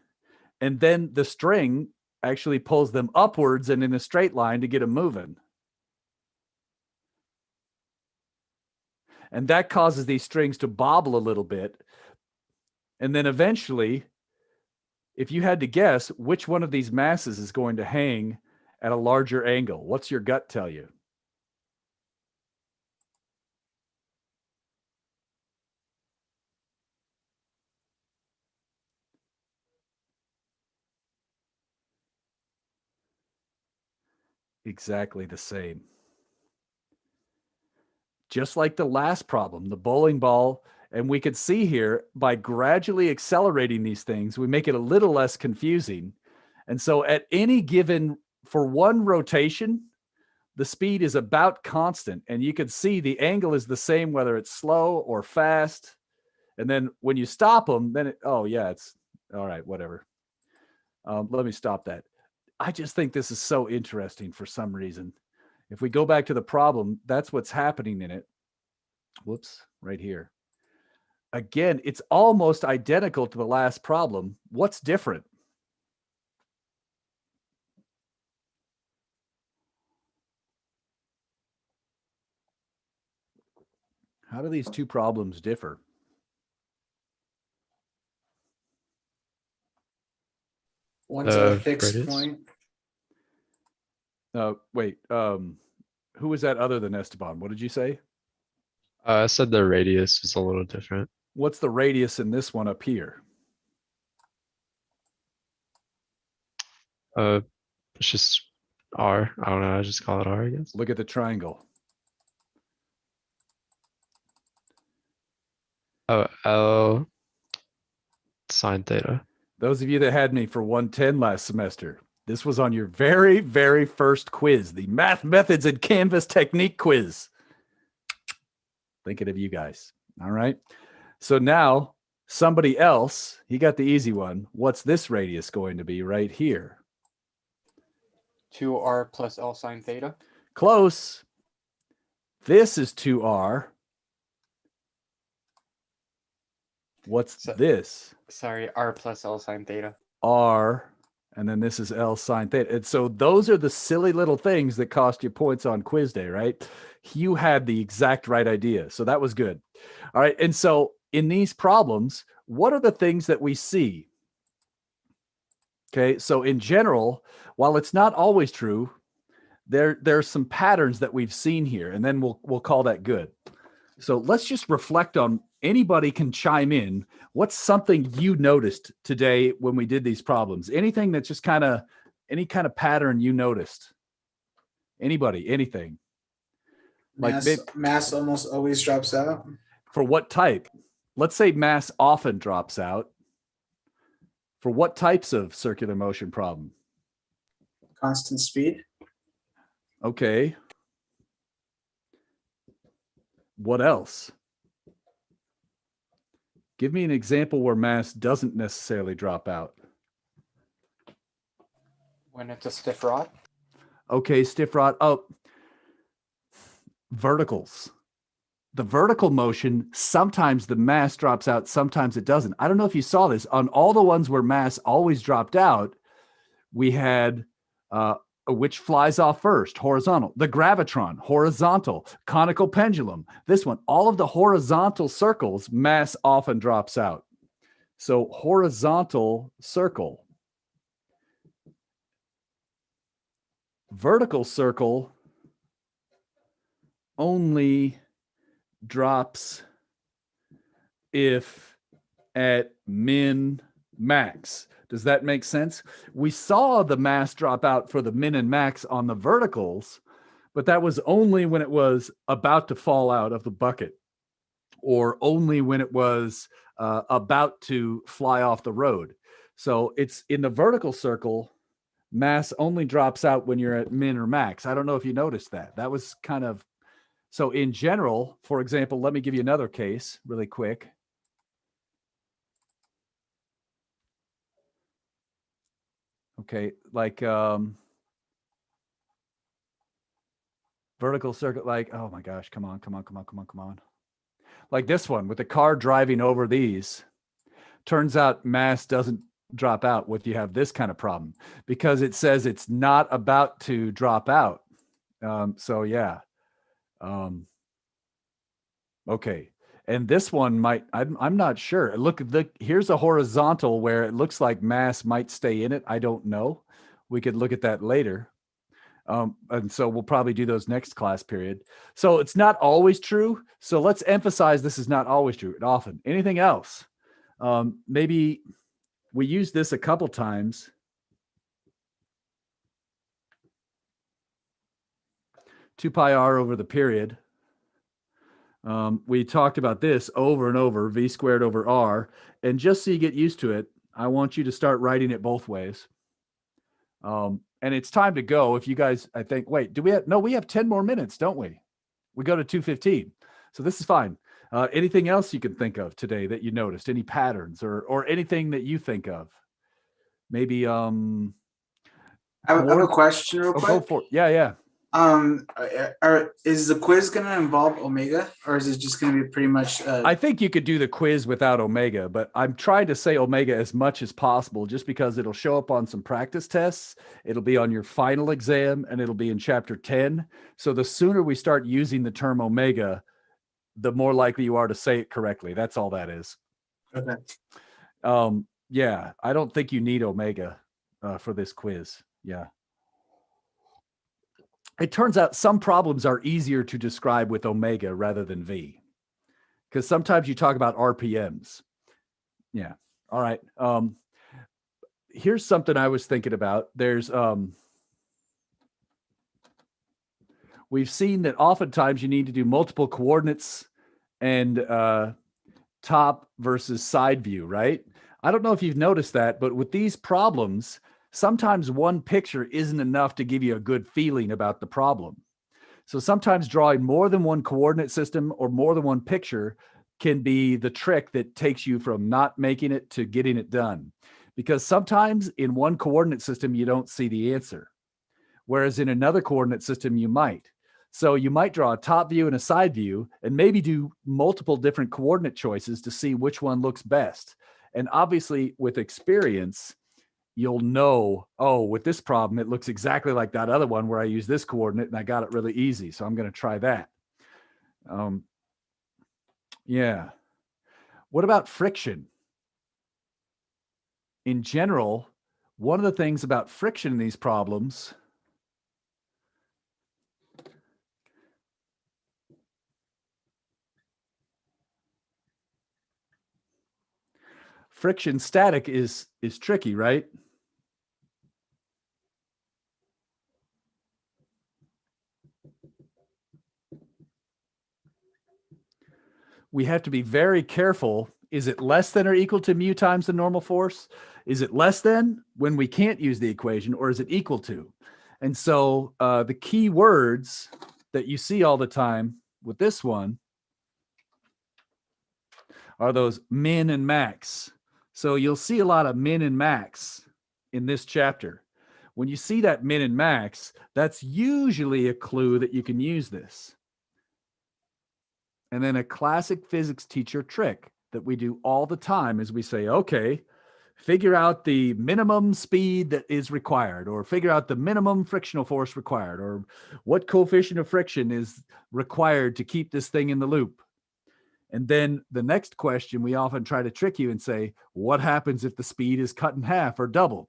And then the string actually pulls them upwards and in a straight line to get them moving. And that causes these strings to bobble a little bit. And then eventually, if you had to guess which one of these masses is going to hang at a larger angle, what's your gut tell you? Exactly the same. Just like the last problem, the bowling ball, and we could see here by gradually accelerating these things, we make it a little less confusing. And so at any given, for one rotation, the speed is about constant, and you could see the angle is the same whether it's slow or fast. And then when you stop them, then oh yeah, it's all right, whatever. Let me stop that. I just think this is so interesting for some reason. If we go back to the problem, that's what's happening in it. Whoops, right here. Again, it's almost identical to the last problem. What's different? How do these two problems differ? One's a The fixed radius? point. Wait, who was that other than Esteban? What did you say? I said the radius is a little different. What's the radius in this one up here? It's just R. I don't know. I just call it R, I guess. Look at the triangle. Oh, L sine theta. Those of you that had me for 110 last semester, this was on your very, very first quiz, the Math Methods and Canvas Technique quiz. Thinking of you guys. All right. So now somebody else, he got the easy one. What's this radius going to be right here? 2r plus L sine theta. Close. This is 2r. What's So- this? Sorry, r plus L sine theta. R, and then this is L sine theta. And so those are the silly little things that cost you points on quiz day, right? You had the exact right idea. So that was good. All right. And so in these problems, what are the things that we see? Okay. So in general, while it's not always true, there's some patterns that we've seen here, and then we'll call that good. So let's just reflect on, anybody can chime in. What's something you noticed today when we did these problems? Anything that's just any kind of pattern you noticed? Anybody, anything? Like Mass almost always drops out. For what type? Let's say mass often drops out. For what types of circular motion problem? Constant speed. Okay. What else? Give me an example where mass doesn't necessarily drop out. When it's a stiff rod. Okay, stiff rod. Oh, verticals. The vertical motion, sometimes the mass drops out, sometimes it doesn't. I don't know if you saw this. On all the ones where mass always dropped out, we had which flies off first? Horizontal. The gravitron, horizontal. Conical pendulum, this one. All of the horizontal circles, mass often drops out. So horizontal circle. Vertical circle only drops if at min max. Does that make sense? We saw the mass drop out for the min and max on the verticals, but that was only when it was about to fall out of the bucket, or only when it was about to fly off the road. So it's in the vertical circle, mass only drops out when you're at min or max. I don't know if you noticed that. That was kind of, so in general, for example, let me give you another case really quick. Okay, like vertical circuit, like, oh my gosh, come on. Like this one with the car driving over these. Turns out mass doesn't drop out if you have this kind of problem, because it says it's not about to drop out. So yeah. Okay. And this one might, I'm not sure. Look, here's a horizontal where it looks like mass might stay in it. I don't know. We could look at that later. And so we'll probably do those next class period. So it's not always true. So let's emphasize this is not always true. Often. Anything else? Maybe we used this a couple times. Two pi r over the period. We talked about this over and over, v squared over r. And just so you get used to it, I want you to start writing it both ways. And it's time to go. If you guys, I think, wait, do we have, no, we have 10 more minutes, don't we? We go to 2:15. So this is fine. Anything else you can think of today that you noticed? Any patterns or anything that you think of? Maybe I have a question real quick. go for it. Yeah. Is the quiz gonna involve omega, or is it just gonna be pretty much? I think you could do the quiz without omega, but I'm trying to say omega as much as possible, just because it'll show up on some practice tests. It'll be on your final exam, and it'll be in chapter 10. So the sooner we start using the term omega, the more likely you are to say it correctly. That's all that is. Okay. Yeah, I don't think you need omega. for this quiz. Yeah. It turns out some problems are easier to describe with omega rather than V, because sometimes you talk about RPMs. Yeah. All right. Here's something I was thinking about. There's we've seen that oftentimes you need to do multiple coordinates and top versus side view, right? I don't know if you've noticed that, but with these problems, sometimes one picture isn't enough to give you a good feeling about the problem. So sometimes drawing more than one coordinate system or more than one picture can be the trick that takes you from not making it to getting it done. Because sometimes in one coordinate system, you don't see the answer, whereas in another coordinate system, you might. So you might draw a top view and a side view and maybe do multiple different coordinate choices to see which one looks best. And obviously with experience, you'll know, oh, with this problem, it looks exactly like that other one where I use this coordinate and I got it really easy. So I'm going to try that. Yeah. What about friction? In general, one of the things about friction in these problems friction static is tricky, right? We have to be very careful. Is it less than or equal to mu times the normal force? Is it less than when we can't use the equation, or is it equal to? And so the key words that you see all the time with this one are those min and max. So you'll see a lot of min and max in this chapter. When you see that min and max, that's usually a clue that you can use this. And then a classic physics teacher trick that we do all the time is we say, okay, figure out the minimum speed that is required, or figure out the minimum frictional force required, or what coefficient of friction is required to keep this thing in the loop. And then the next question, we often try to trick you and say, what happens if the speed is cut in half or doubled?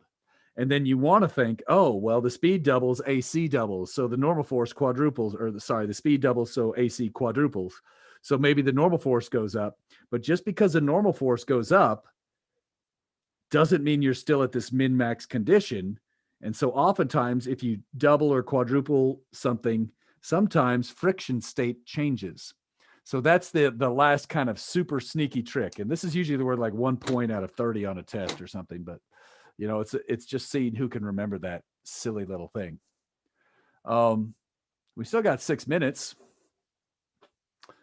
And then you want to think, oh, well, the speed doubles, AC doubles. So the normal force quadruples, or the speed doubles, so AC quadruples. So maybe the normal force goes up. But just because the normal force goes up doesn't mean you're still at this min-max condition. And so oftentimes, if you double or quadruple something, sometimes friction state changes. So that's the last kind of super sneaky trick. And this is usually the word like 1 point out of 30 on a test or something. But, you know, it's just seeing who can remember that silly little thing. We still got 6 minutes.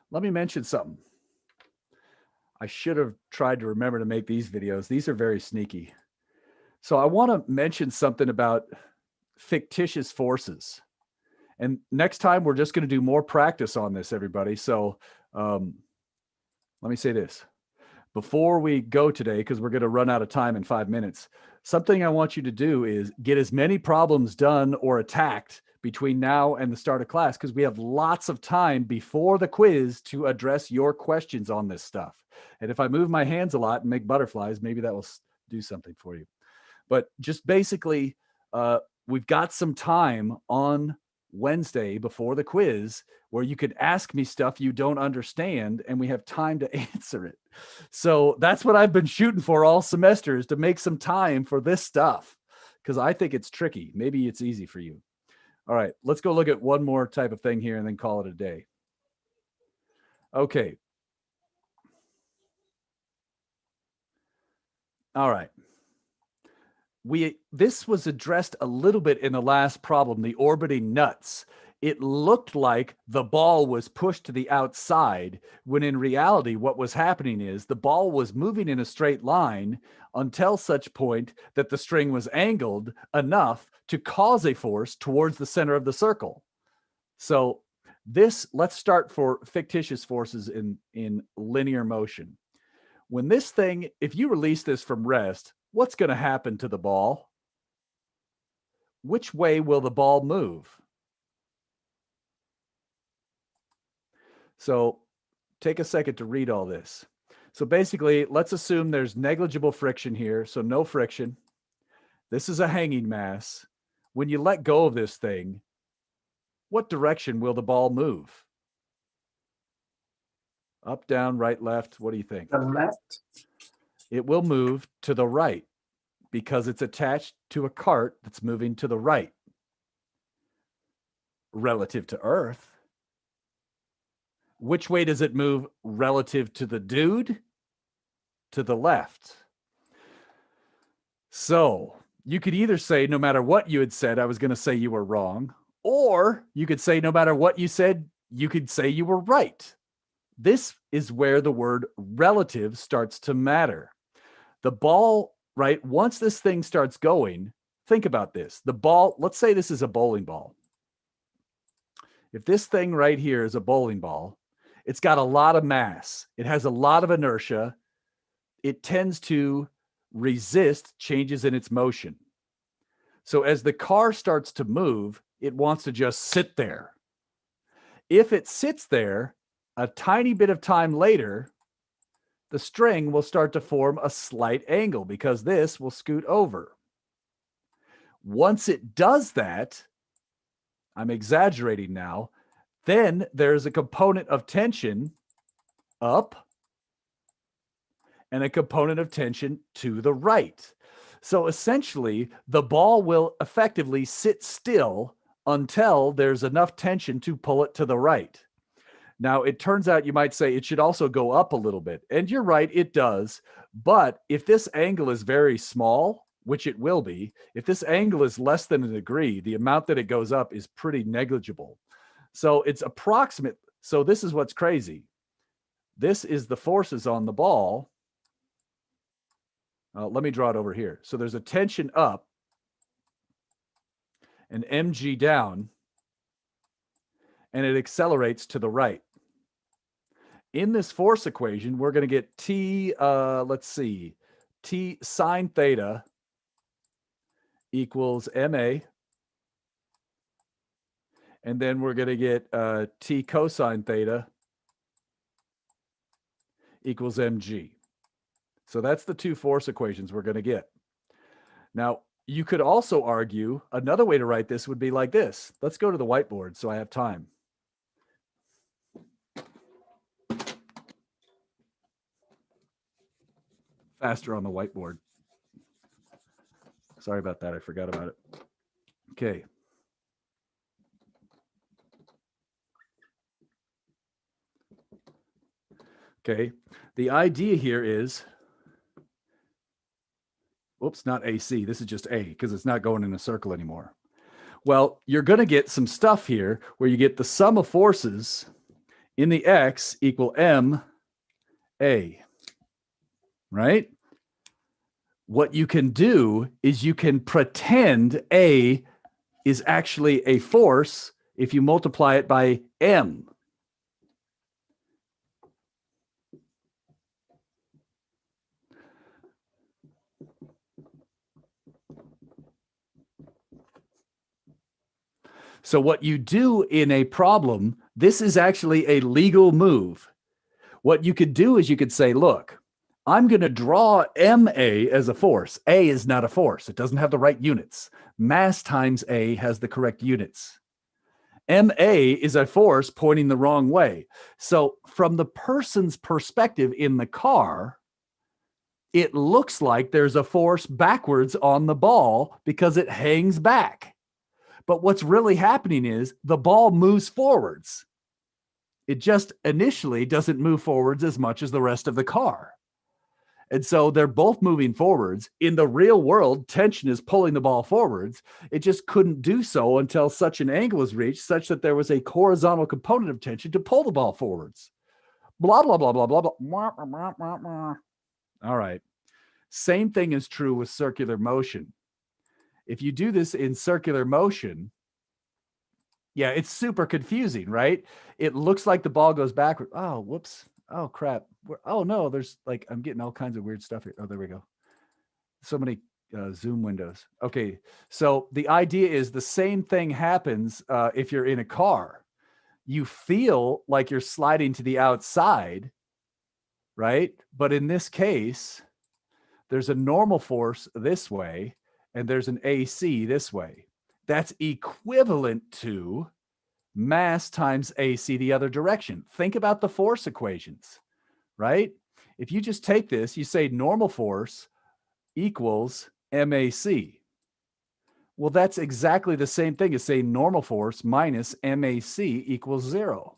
Let me mention something. I should have tried to remember to make these videos. These are very sneaky. So I want to mention something about fictitious forces. And next time, we're just going to do more practice on this, everybody. So let me say this. Before we go today, because we're going to run out of time in 5 minutes, something I want you to do is get as many problems done or attacked between now and the start of class, because we have lots of time before the quiz to address your questions on this stuff. And if I move my hands a lot and make butterflies, maybe that will do something for you. But just basically, we've got some time on Wednesday before the quiz where you could ask me stuff you don't understand and we have time to answer it. So that's what I've been shooting for all semester, is to make some time for this stuff, because I think it's tricky. Maybe it's easy for you. All right, let's go look at one more type of thing here and then call it a day. Okay. All right. This was addressed a little bit in the last problem, the orbiting nuts. It looked like the ball was pushed to the outside, when in reality, what was happening is the ball was moving in a straight line until such point that the string was angled enough to cause a force towards the center of the circle. So let's start for fictitious forces in linear motion. When this thing, if you release this from rest, what's going to happen to the ball? Which way will the ball move? So take a second to read all this. So basically, let's assume there's negligible friction here, so no friction. This is a hanging mass. When you let go of this thing, what direction will the ball move? Up, down, right, left. What do you think? The left. It will move to the right because it's attached to a cart that's moving to the right relative to Earth. Which way does it move relative to the dude? To the left. So you could either say, no matter what you had said, I was going to say you were wrong, or you could say, no matter what you said, you could say you were right. This is where the word relative starts to matter. The ball, right? Once this thing starts going, think about this. The ball, let's say this is a bowling ball. If this thing right here is a bowling ball, it's got a lot of mass. It has a lot of inertia. It tends to resist changes in its motion. So as the car starts to move, it wants to just sit there. If it sits there, a tiny bit of time later, the string will start to form a slight angle because this will scoot over. Once it does that, I'm exaggerating now, then there's a component of tension up and a component of tension to the right. So essentially, the ball will effectively sit still until there's enough tension to pull it to the right. Now, it turns out you might say it should also go up a little bit. And you're right, it does. But if this angle is very small, which it will be, if this angle is less than a degree, the amount that it goes up is pretty negligible. So it's approximate. So this is what's crazy. This is the forces on the ball. Let me draw it over here. So there's a tension up, an mg down, and it accelerates to the right. In this force equation, we're going to get T, let's see, T sine theta equals MA. And then we're going to get T cosine theta equals mg. So that's the two force equations we're going to get. Now, you could also argue another way to write this would be like this. Let's go to the whiteboard so I have time. Faster on the whiteboard. Sorry about that. I forgot about it. Okay. Okay. The idea here is, oops, not AC. This is just A because it's not going in a circle anymore. Well, you're going to get some stuff here where you get the sum of forces in the X equal M A. Right? What you can do is you can pretend A is actually a force if you multiply it by M. So what you do in a problem, this is actually a legal move. What you could do is you could say, look, I'm going to draw MA as a force. A is not a force. It doesn't have the right units. Mass times A has the correct units. MA is a force pointing the wrong way. So from the person's perspective in the car, it looks like there's a force backwards on the ball because it hangs back. But what's really happening is the ball moves forwards. It just initially doesn't move forwards as much as the rest of the car. And so they're both moving forwards. In the real world, tension is pulling the ball forwards. It just couldn't do so until such an angle was reached such that there was a horizontal component of tension to pull the ball forwards. Blah, blah, blah, blah, blah, blah. All right. Same thing is true with circular motion. If you do this in circular motion, yeah, it's super confusing, right? It looks like the ball goes backward. Oh, whoops. Oh, crap. Oh, no, there's like, I'm getting all kinds of weird stuff here. Oh, there we go. So many Zoom windows. Okay. So the idea is the same thing happens if you're in a car. You feel like you're sliding to the outside, right? But in this case, there's a normal force this way, and there's an AC this way. That's equivalent to mass times AC the other direction. Think about the force equations, right? If you just take this, you say normal force equals MAC. Well, that's exactly the same thing as saying normal force minus MAC equals 0.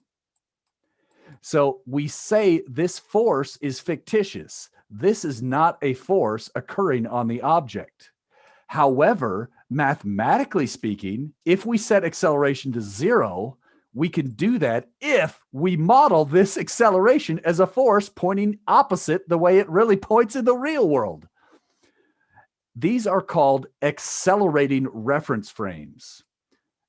So we say this force is fictitious. This is not a force occurring on the object. However, mathematically speaking, if we set acceleration to 0, we can do that if we model this acceleration as a force pointing opposite the way it really points in the real world. These are called accelerating reference frames.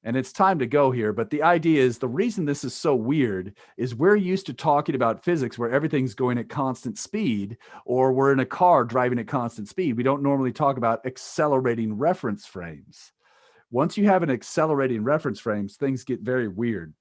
And it's time to go here, but the idea is the reason this is so weird is we're used to talking about physics where everything's going at constant speed, or we're in a car driving at constant speed. We don't normally talk about accelerating reference frames. Once you have an accelerating reference frames, things get very weird.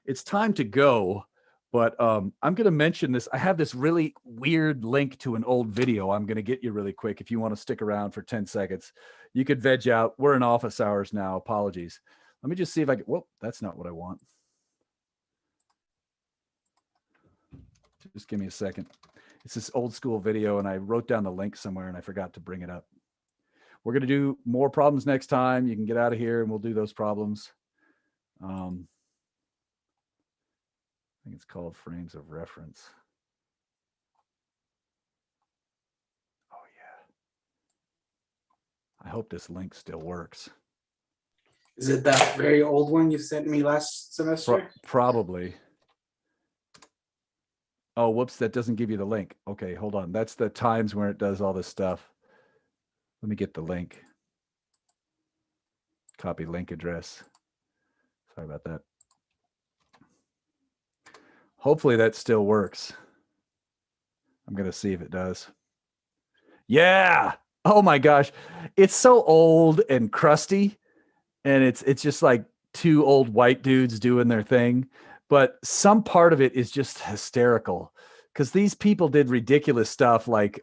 It's time to go, but I'm going to mention this. I have this really weird link to an old video I'm going to get you really quick if you want to stick around for 10 seconds. You could veg out. We're in office hours now. Apologies. Let me just see if I can. Whoop, that's not what I want. Just give me a second. It's this old school video, and I wrote down the link somewhere, and I forgot to bring it up. We're going to do more problems next time. You can get out of here, and we'll do those problems. I think it's called frames of reference. Oh, yeah. I hope this link still works. Is it that very old one you sent me last semester? Probably. Oh, whoops, that doesn't give you the link. Okay, hold on. That's the times where it does all this stuff. Let me get the link. Copy link address. Sorry about that. Hopefully that still works. I'm going to see if it does. Yeah. Oh my gosh. It's so old and crusty. And it's just like two old white dudes doing their thing. But some part of it is just hysterical because these people did ridiculous stuff. Like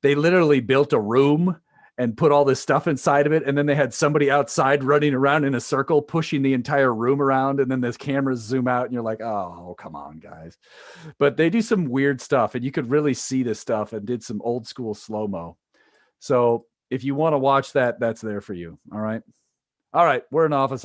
they literally built a room and put all this stuff inside of it. And then they had somebody outside running around in a circle, pushing the entire room around. And then those cameras zoom out and you're like, oh, come on, guys. But they do some weird stuff and you could really see this stuff and did some old school slow-mo. So if you want to watch that, that's there for you. All right. All right. We're in office.